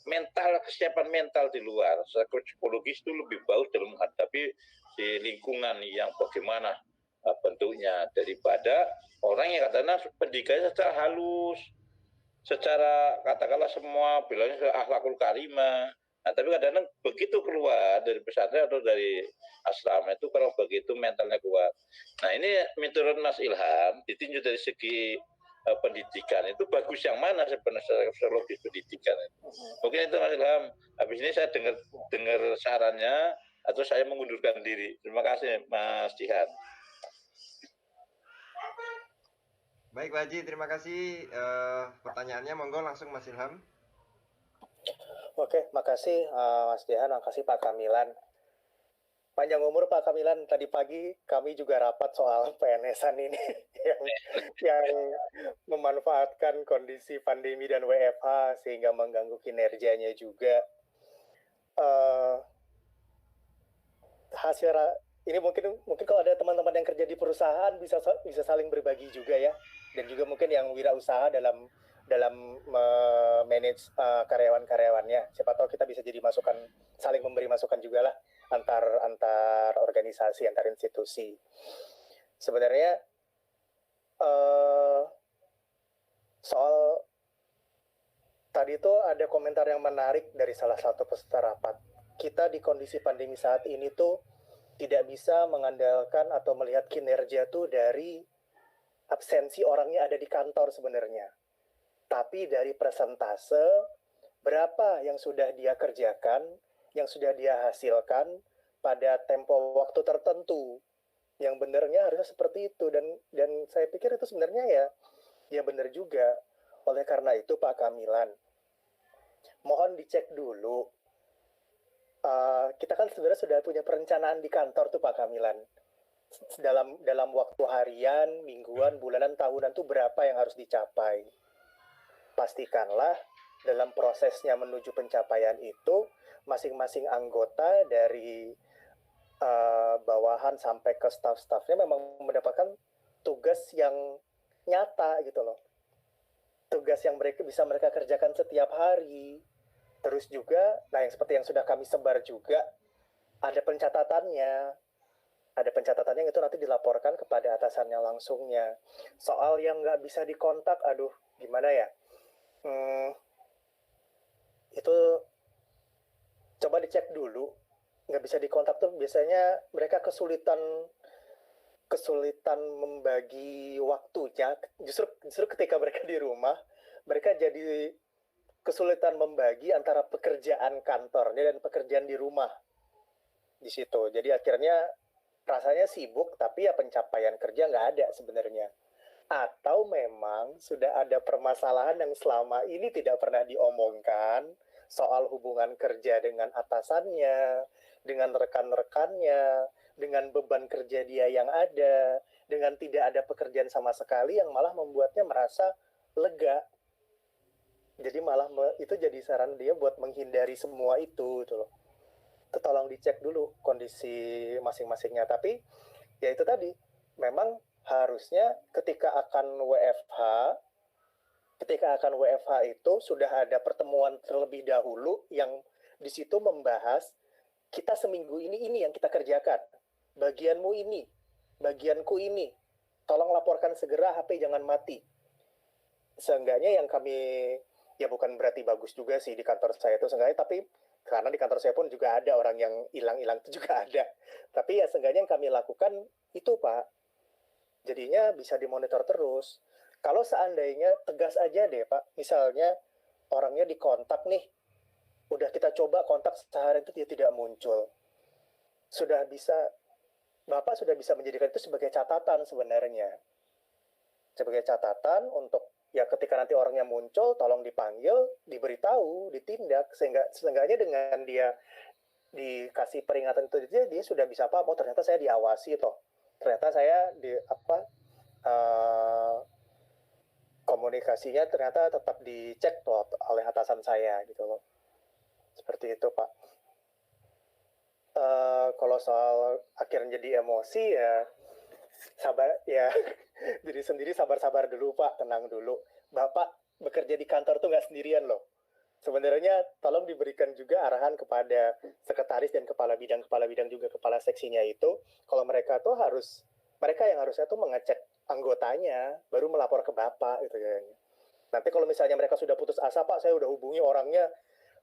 Mental, kesiapan mental di luar secara psikologis itu lebih bagus dalam menghadapi di lingkungan yang bagaimana bentuknya daripada orang yang katanya pendidikannya secara halus, secara katakanlah semua bilangnya akhlakul karimah. Nah, tapi kadang-kadang begitu keluar dari pesantren atau dari asrama itu kalau begitu mentalnya kuat. Nah, ini menurut Mas Ilham ditinjau dari segi pendidikan itu bagus yang mana sebenarnya psikologis pendidikan itu. Mungkin itu Mas Ilham. Habis ini saya dengar sarannya atau saya mengundurkan diri. Terima kasih Mas Jihan. Baik Pak Haji, terima kasih pertanyaannya. Monggo langsung Mas Ilham. Oke, makasih Mas Jihan, makasih Pak Kamilan. Panjang umur Pak Kamilan, tadi pagi kami juga rapat soal PNS-an ini yang memanfaatkan kondisi pandemi dan WFH sehingga mengganggu kinerjanya juga. Hasil ini mungkin kalau ada teman-teman yang kerja di perusahaan bisa saling berbagi juga ya, dan juga mungkin yang wirausaha dalam manage karyawan-karyawannya. Siapa tahu kita bisa jadi masukan, saling memberi masukan juga lah antar organisasi, antar institusi. Sebenarnya soal tadi itu ada komentar yang menarik dari salah satu peserta rapat. Kita di kondisi pandemi saat ini tuh tidak bisa mengandalkan atau melihat kinerja tuh dari absensi orangnya ada di kantor sebenarnya. Tapi dari persentase berapa yang sudah dia kerjakan, yang sudah dia hasilkan pada tempo waktu tertentu. Yang benarnya harusnya seperti itu, dan saya pikir itu sebenarnya ya benar juga. Oleh karena itu Pak Kamilan, mohon dicek dulu. Kita kan sebenarnya sudah punya perencanaan di kantor tuh Pak Kamilan. Dalam waktu harian, mingguan, bulanan, tahunan tuh berapa yang harus dicapai. Pastikanlah dalam prosesnya menuju pencapaian itu, masing-masing anggota dari bawahan sampai ke staff-staffnya memang mendapatkan tugas yang nyata gitu loh. Tugas yang bisa mereka kerjakan setiap hari. Terus juga, nah yang seperti yang sudah kami sebar juga, ada pencatatannya. Ada pencatatannya itu nanti dilaporkan kepada atasannya langsungnya. Soal yang nggak bisa dikontak, aduh gimana ya? Itu coba dicek dulu. Nggak bisa dikontak tuh biasanya mereka kesulitan membagi waktunya. Justru ketika mereka di rumah, mereka jadi kesulitan membagi antara pekerjaan kantornya dan pekerjaan di rumah di situ. Jadi akhirnya rasanya sibuk, tapi ya pencapaian kerja nggak ada sebenarnya. Atau memang sudah ada permasalahan yang selama ini tidak pernah diomongkan soal hubungan kerja dengan atasannya, dengan rekan-rekannya, dengan beban kerja dia yang ada, dengan tidak ada pekerjaan sama sekali yang malah membuatnya merasa lega. Jadi malah itu jadi saran dia buat menghindari semua itu gitu loh. Itu tolong dicek dulu kondisi masing-masingnya. Tapi ya itu tadi, memang harusnya ketika akan WFH itu sudah ada pertemuan terlebih dahulu yang di situ membahas kita seminggu ini yang kita kerjakan. Bagianmu ini, bagianku ini. Tolong laporkan segera, HP jangan mati. Seenggaknya yang kami, ya bukan berarti bagus juga sih di kantor saya itu seenggaknya, tapi karena di kantor saya pun juga ada orang yang hilang-hilang itu juga ada. Tapi ya seenggaknya yang kami lakukan itu Pak. Jadinya bisa dimonitor terus. Kalau seandainya tegas aja deh Pak, misalnya orangnya dikontak nih, udah kita coba kontak sehari itu dia tidak muncul. Bapak sudah bisa menjadikan itu sebagai catatan sebenarnya. Sebagai catatan untuk ya ketika nanti orangnya muncul, tolong dipanggil, diberitahu, ditindak, sehingga seenggaknya dengan dia dikasih peringatan itu dia sudah bisa paham, oh ternyata saya diawasi toh, ternyata saya komunikasinya ternyata tetap dicek toh oleh atasan saya gitu loh. Seperti itu Pak. Kalau soal akhirnya jadi emosi ya sabar ya. Diri sendiri sabar-sabar dulu Pak, tenang dulu. Bapak bekerja di kantor tuh nggak sendirian loh. Sebenarnya tolong diberikan juga arahan kepada sekretaris dan kepala bidang juga kepala seksinya itu, kalau mereka yang harusnya tuh mengecek anggotanya, baru melapor ke Bapak gitu ya. Nanti kalau misalnya mereka sudah putus asa, Pak saya udah hubungi orangnya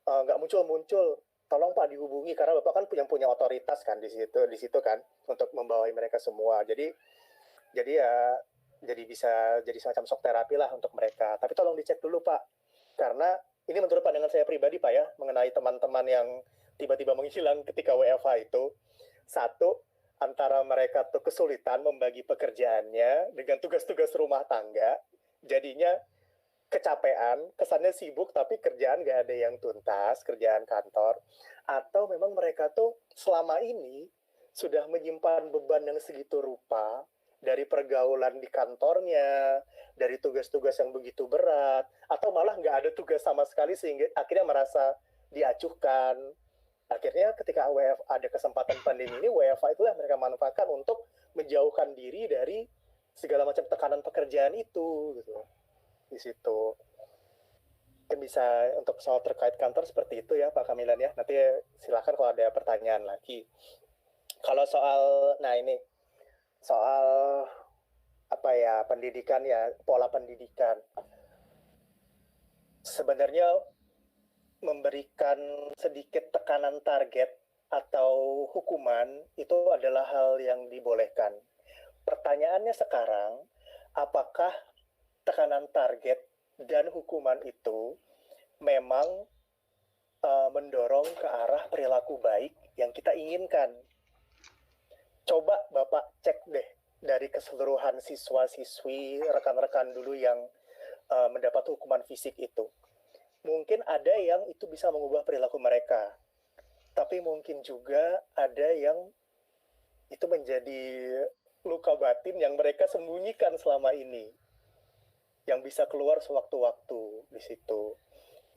nggak muncul, tolong Pak dihubungi, karena Bapak kan punya otoritas kan di situ kan untuk membawai mereka semua. Jadi ya bisa jadi semacam shock terapi lah untuk mereka. Tapi tolong dicek dulu Pak, karena ini menurut pandangan saya pribadi Pak ya, mengenai teman-teman yang tiba-tiba menghilang ketika WFH itu. Satu, antara mereka tuh kesulitan membagi pekerjaannya dengan tugas-tugas rumah tangga, jadinya kecapean, kesannya sibuk tapi kerjaan nggak ada yang tuntas, kerjaan kantor. Atau memang mereka tuh selama ini sudah menyimpan beban yang segitu rupa, dari pergaulan di kantornya, dari tugas-tugas yang begitu berat, atau malah nggak ada tugas sama sekali sehingga akhirnya merasa diacuhkan. Akhirnya ketika ada kesempatan pandemi ini, WFH itulah mereka manfaatkan untuk menjauhkan diri dari segala macam tekanan pekerjaan itu, gitu. Di situ. Mungkin bisa untuk soal terkait kantor seperti itu ya Pak Kamilan ya. Nanti silakan kalau ada pertanyaan lagi. Kalau soal pendidikan ya, pola pendidikan. Sebenarnya memberikan sedikit tekanan target atau hukuman itu adalah hal yang dibolehkan. Pertanyaannya sekarang, apakah tekanan target dan hukuman itu memang mendorong ke arah perilaku baik yang kita inginkan? Coba Bapak cek deh dari keseluruhan siswa-siswi, rekan-rekan dulu yang mendapat hukuman fisik itu. Mungkin ada yang itu bisa mengubah perilaku mereka, tapi mungkin juga ada yang itu menjadi luka batin yang mereka sembunyikan selama ini, yang bisa keluar sewaktu-waktu di situ.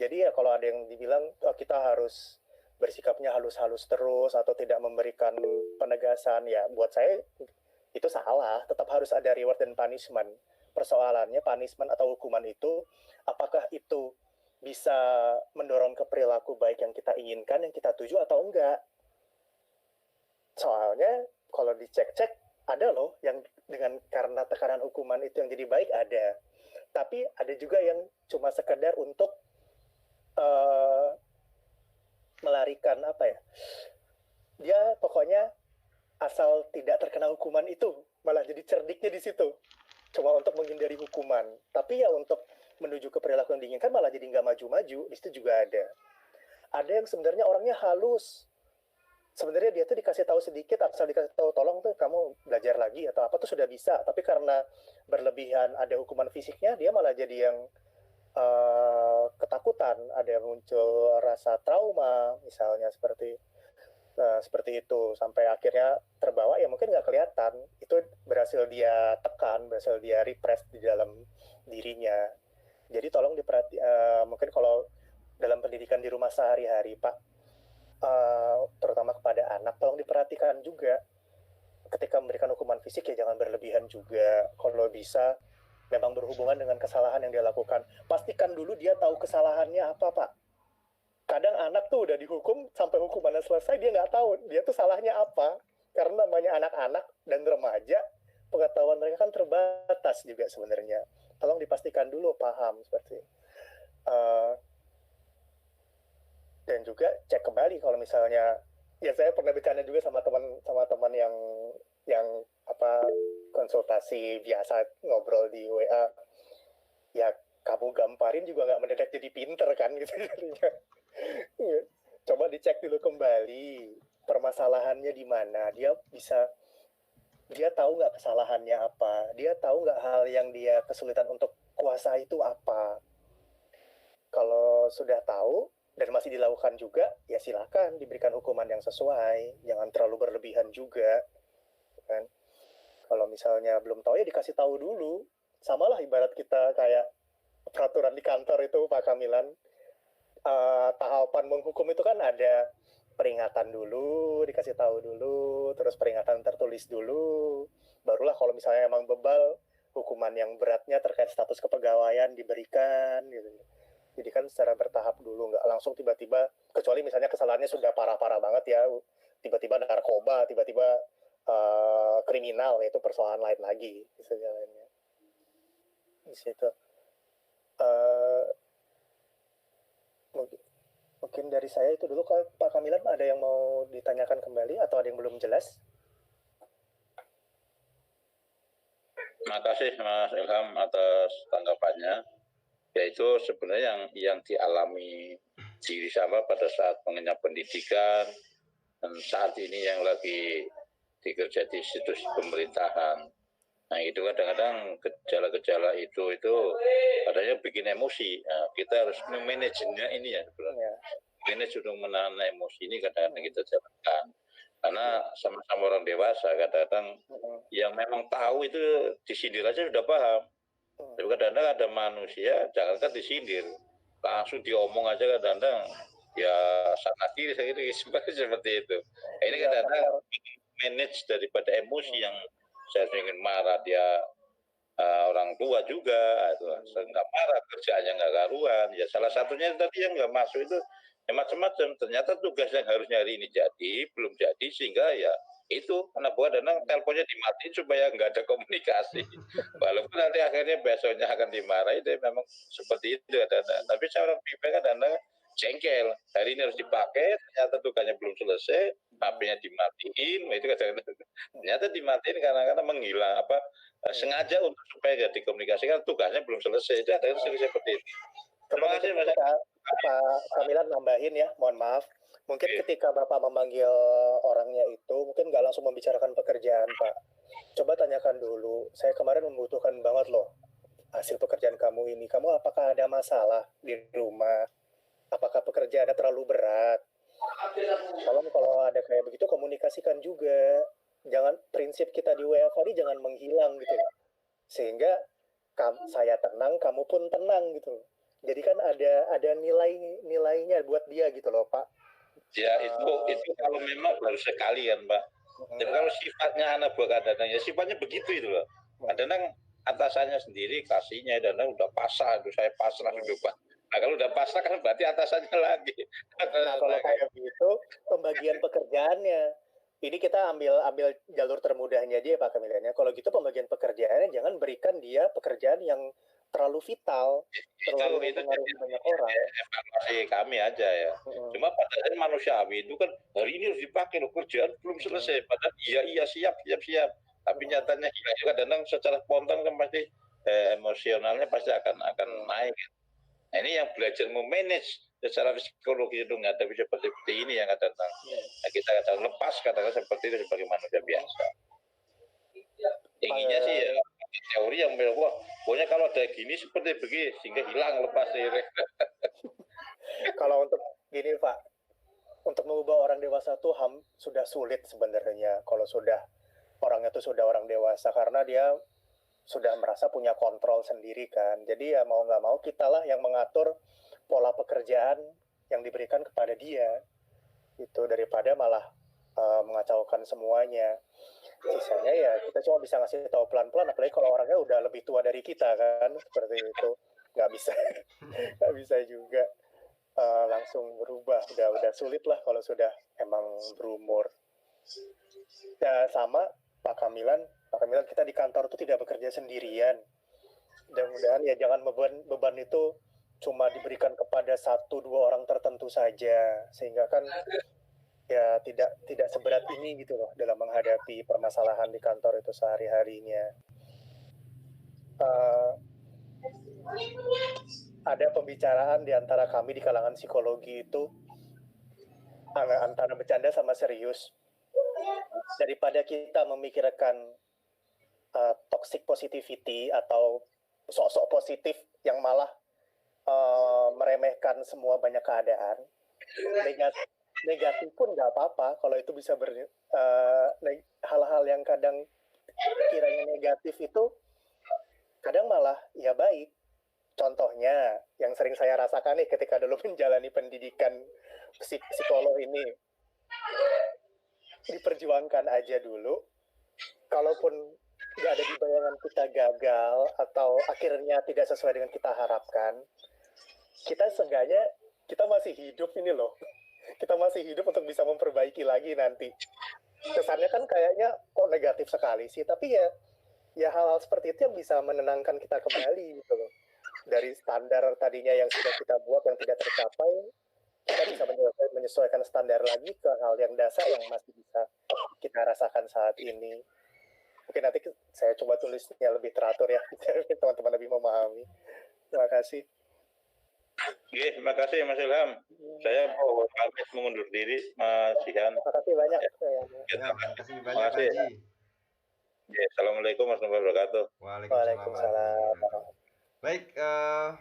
Jadi ya kalau ada yang dibilang kita harus bersikapnya halus-halus terus atau tidak memberikan penegasan, ya buat saya itu salah. Tetap harus ada reward dan punishment. Persoalannya punishment atau hukuman itu, apakah itu bisa mendorong ke perilaku baik yang kita inginkan, yang kita tuju atau enggak. Soalnya kalau dicek-cek ada loh yang dengan karena tekanan hukuman itu yang jadi baik ada. Tapi ada juga yang cuma sekedar untuk melarikan dia pokoknya asal tidak terkena hukuman itu malah jadi cerdiknya di situ, cuma untuk menghindari hukuman. Tapi ya untuk menuju ke perilaku yang diinginkan malah jadi nggak maju-maju. Di situ juga ada yang sebenarnya orangnya halus, sebenarnya dia tuh dikasih tahu sedikit, asal dikasih tahu tolong tuh kamu belajar lagi atau apa tuh sudah bisa, tapi karena berlebihan ada hukuman fisiknya, dia malah jadi yang ketakutan, ada yang muncul rasa trauma misalnya seperti itu, sampai akhirnya terbawa ya mungkin nggak kelihatan, itu berhasil dia tekan, berhasil dia repress di dalam dirinya. Jadi tolong mungkin kalau dalam pendidikan di rumah sehari-hari Pak, terutama kepada anak, tolong diperhatikan juga ketika memberikan hukuman fisik ya jangan berlebihan juga. Kalau bisa memang berhubungan dengan kesalahan yang dia lakukan, pastikan dulu dia tahu kesalahannya apa Pak. Kadang anak tuh udah dihukum sampai hukumannya selesai dia nggak tahu dia tuh salahnya apa, karena namanya anak-anak dan remaja, pengetahuan mereka kan terbatas juga sebenarnya. Tolong dipastikan dulu paham seperti dan juga cek kembali kalau misalnya, ya saya pernah bercanda juga sama teman yang konsultasi biasa ngobrol di WA, ya kamu gamparin juga nggak mendadak jadi pinter kan gitu jadinya. Coba dicek dulu kembali permasalahannya di mana, dia tahu nggak kesalahannya apa, dia tahu nggak hal yang dia kesulitan untuk kuasai itu apa. Kalau sudah tahu dan masih dilakukan juga, ya silakan diberikan hukuman yang sesuai, jangan terlalu berlebihan juga, kan? Kalau misalnya belum tahu ya dikasih tahu dulu, samalah ibarat kita kayak peraturan di kantor itu Pak Kamilan, tahapan menghukum itu kan ada peringatan dulu, dikasih tahu dulu, terus peringatan tertulis dulu, barulah kalau misalnya emang bebal, hukuman yang beratnya terkait status kepegawaian diberikan gitu. Jadi kan secara bertahap dulu, nggak langsung tiba-tiba, kecuali misalnya kesalahannya sudah parah-parah banget ya, tiba-tiba narkoba, tiba-tiba kriminal, itu persoalan lain lagi, misalnya lainnya. Di situ. Mungkin dari saya itu dulu. Pak Kamilan ada yang mau ditanyakan kembali atau ada yang belum jelas? Terima kasih Mas Ilham atas tanggapannya. Yaitu sebenarnya yang dialami diri sama pada saat mengenyam pendidikan dan saat ini yang lagi dikerja di institusi pemerintahan. Nah itu kadang-kadang gejala-gejala itu kadang bikin emosi. Nah, kita harus memanajernya ini ya sebenarnya. Manage untuk menahan emosi ini kadang-kadang kita jalankan. Karena sama-sama orang dewasa kadang-kadang yang memang tahu itu disindir aja sudah paham. Tapi kadang-kadang ada manusia jangankan disindir, langsung diomong aja kadang-kadang ya sana kiri seperti itu. Nah, ini kadang-kadang manage daripada emosi yang saya ingin marah dia orang tua juga itu nggak marah, kerjaannya nggak karuan ya, salah satunya tadi yang nggak masuk itu ya macam-macam, ternyata tugas yang harusnya hari ini jadi belum jadi, sehingga ya itu karena bukan dan teleponnya dimatiin supaya nggak ada komunikasi walaupun nanti akhirnya besoknya akan dimarahi, itu memang seperti itu kadang-kadang. Tapi seorang pimpin kadang-kadang jengkel, hari ini harus dipakai, ternyata tugasnya belum selesai, HP-nya dimatiin, itu kadang-kadang ternyata dimatiin karena menghilang sengaja untuk supaya nggak dikomunikasikan, tugasnya belum selesai, itu ada seperti itu. Terima kasih Mas. Pak Kamilan nambahin ya, mohon maaf. Mungkin ketika Bapak memanggil orangnya itu, mungkin nggak langsung membicarakan pekerjaan Pak. Coba tanyakan dulu, saya kemarin membutuhkan banget loh hasil pekerjaan kamu ini. Kamu apakah ada masalah di rumah? Apakah pekerjaannya terlalu berat? Kalau ada kayak begitu, komunikasikan juga. Jangan, prinsip kita di WFH jangan menghilang gitu. Sehingga saya tenang, kamu pun tenang gitu. Jadi kan ada nilainya buat dia gitu loh Pak. Ya itu kalau memang baru sekali kan Pak. Tapi kalau sifatnya anak buah kadang-kadang ya sifatnya begitu itu loh. Kadang-kadang atasannya sendiri kasihnya dan udah pasrah, itu saya pasrah gitu Pak. Nah kalau udah pasrah kan berarti atasannya lagi. Nah kalau kayak gitu pembagian pekerjaannya, ini kita ambil jalur termudahnya aja ya Pak Kamilannya. Kalau gitu pembagian pekerjaannya jangan berikan dia pekerjaan yang terlalu vital, terlalu mempengaruhi banyak orang. Evaluasi kami aja ya. Cuma padahal manusiawi itu kan hari ini harus dipakai loh, kerjaan belum selesai. Padahal iya siap. Tapi nyatanya kadang-kadang secara spontan kan pasti emosionalnya pasti akan naik. Nah, ini yang belajar memanage secara psikologi itu menghadapi seperti ini yang kadang-kadang kita kadang lepas katakan seperti itu sebagai manusia biasa. Inginnya sih ya teori yang bilang wah pokoknya kalau ada gini seperti begini sehingga hilang lepas diri. Kalau untuk gini Pak, untuk mengubah orang dewasa tuh sudah sulit sebenarnya kalau sudah orangnya tuh sudah orang dewasa, karena dia sudah merasa punya kontrol sendiri kan. Jadi ya mau nggak mau kita lah yang mengatur pola pekerjaan yang diberikan kepada dia, itu daripada malah mengacaukan semuanya. Sisanya ya kita cuma bisa ngasih tahu pelan-pelan, apalagi kalau orangnya udah lebih tua dari kita kan, seperti itu nggak bisa juga langsung berubah. Udah sulit lah kalau sudah emang berumur. Ya sama Pak Kamilan kita di kantor itu tidak bekerja sendirian. Mudah-mudahan ya jangan beban itu cuma diberikan kepada 1-2 orang tertentu saja, sehingga kan ya tidak seberat ini gitu loh dalam menghadapi permasalahan di kantor itu sehari-harinya. Ada pembicaraan di antara kami di kalangan psikologi itu antara bercanda sama serius. Daripada kita memikirkan toxic positivity atau sok-sok positif yang malah meremehkan semua banyak keadaan, negatif pun nggak apa-apa kalau itu bisa hal-hal yang kadang kiranya negatif itu kadang malah ya baik. Contohnya yang sering saya rasakan nih ketika dulu menjalani pendidikan psikolog ini, diperjuangkan aja dulu, kalaupun nggak ada di bayangan kita gagal atau akhirnya tidak sesuai dengan kita harapkan, kita seenggaknya kita masih hidup ini loh. Kita masih hidup untuk bisa memperbaiki lagi nanti. Kesannya kan kayaknya kok negatif sekali sih, tapi ya hal-hal seperti itu yang bisa menenangkan kita kembali gitu loh. Dari standar tadinya yang sudah kita buat yang tidak tercapai, kita bisa menyesuaikan standar lagi ke hal yang dasar yang masih bisa kita rasakan saat ini. Mungkin nanti saya coba tulisnya lebih teratur ya, teman-teman lebih memahami. Terima kasih. Oke, terima kasih Mas Ilham. Saya mau pamit mengundur diri, Mas Jihan. Terima kasih banyak. Terima kasih banyak, Pak Haji. Assalamualaikum warahmatullahi wabarakatuh. Waalaikumsalam. Baik,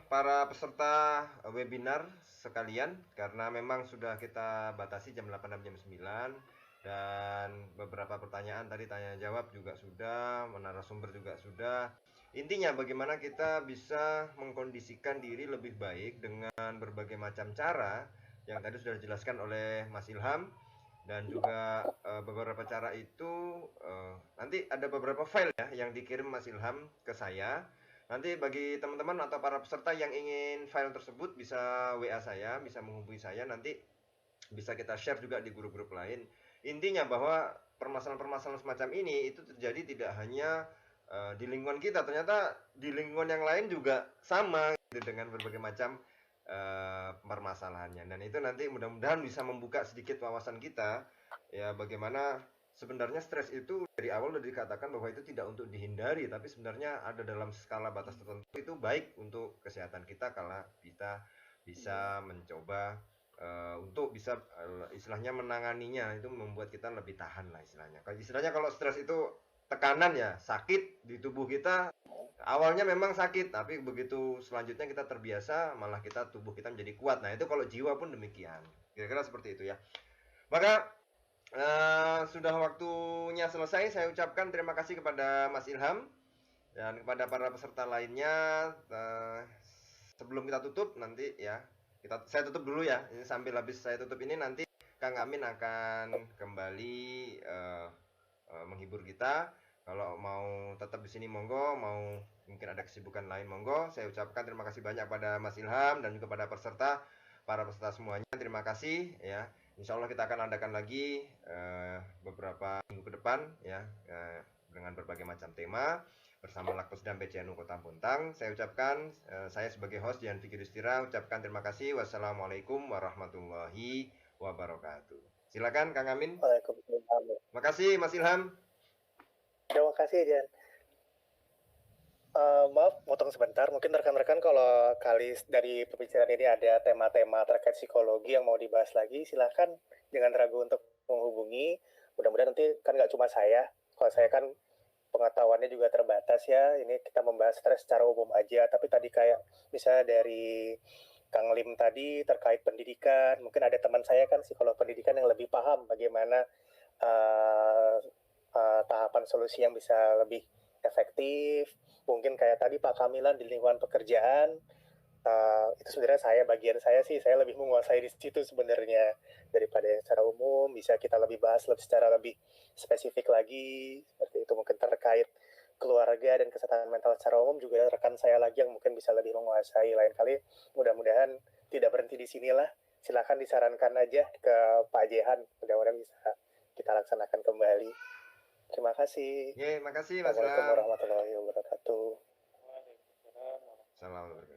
para peserta webinar sekalian, karena memang sudah kita batasi jam 8 sampai jam 9, dan beberapa pertanyaan tadi tanya jawab juga sudah, narasumber juga sudah. Intinya bagaimana kita bisa mengkondisikan diri lebih baik dengan berbagai macam cara yang tadi sudah dijelaskan oleh Mas Ilham, dan juga beberapa cara itu nanti ada beberapa file ya yang dikirim Mas Ilham ke saya. Nanti bagi teman-teman atau para peserta yang ingin file tersebut bisa WA saya, bisa menghubungi saya, nanti bisa kita share juga di grup-grup lain. Intinya bahwa permasalahan-permasalahan semacam ini itu terjadi tidak hanya di lingkungan kita, ternyata di lingkungan yang lain juga sama gitu, dengan berbagai macam permasalahannya. Dan itu nanti mudah-mudahan bisa membuka sedikit wawasan kita ya, bagaimana sebenarnya stres itu dari awal sudah dikatakan bahwa itu tidak untuk dihindari, tapi sebenarnya ada dalam skala batas tertentu itu baik untuk kesehatan kita kalau kita bisa mencoba untuk bisa istilahnya menanganinya, itu membuat kita lebih tahan lah istilahnya. Istilahnya kalau stres itu tekanan ya, sakit di tubuh kita awalnya memang sakit, tapi begitu selanjutnya kita terbiasa malah tubuh kita menjadi kuat. Nah itu kalau jiwa pun demikian, kira-kira seperti itu ya. Maka sudah waktunya selesai. Saya ucapkan terima kasih kepada Mas Ilham dan kepada para peserta lainnya. Sebelum kita tutup nanti ya, saya tutup dulu ya. Ini sambil habis saya tutup ini nanti Kang Amin akan kembali menghibur kita. Kalau mau tetap di sini monggo, mau mungkin ada kesibukan lain monggo. Saya ucapkan terima kasih banyak pada Mas Ilham dan juga pada para peserta semuanya. Terima kasih ya. Insya Allah kita akan adakan lagi beberapa minggu ke depan ya, dengan berbagai macam tema bersama Lakpesdam PCNU Kota Bontang. Saya ucapkan, saya sebagai host Jihan Fikri Dustira ucapkan terima kasih. Wassalamualaikum warahmatullahi wabarakatuh. Silakan Kang Amin. Waalaikumsalam. Terima kasih Mas Ilham. Terima kasih Jihan. Maaf, potong sebentar. Mungkin rekan-rekan kalau kali dari pembicaraan ini ada tema-tema terkait psikologi yang mau dibahas lagi, silahkan jangan ragu untuk menghubungi. Mudah-mudahan nanti kan nggak cuma saya. Kalau saya kan pengetahuannya juga terbatas ya. Ini kita membahas stres secara umum aja. Tapi tadi kayak misalnya dari Kang Lim tadi terkait pendidikan, mungkin ada teman saya kan psikolog pendidikan yang lebih paham bagaimana uh, tahapan solusi yang bisa lebih efektif. Mungkin kayak tadi Pak Kamilan di lingkungan pekerjaan, itu sebenarnya bagian saya sih, saya lebih menguasai di situ sebenarnya daripada yang secara umum. Bisa kita lebih bahas secara lebih spesifik lagi, seperti itu mungkin terkait keluarga dan kesehatan mental secara umum juga rekan saya lagi yang mungkin bisa lebih menguasai. Lain kali mudah-mudahan tidak berhenti di sinilah. Silakan disarankan aja ke Pak Jehan, mudah-mudahan bisa kita laksanakan kembali. Terima kasih. Makasih Mas Assalamualaikum Ram. warahmatullahi wabarakatuh. Assalamualaikum.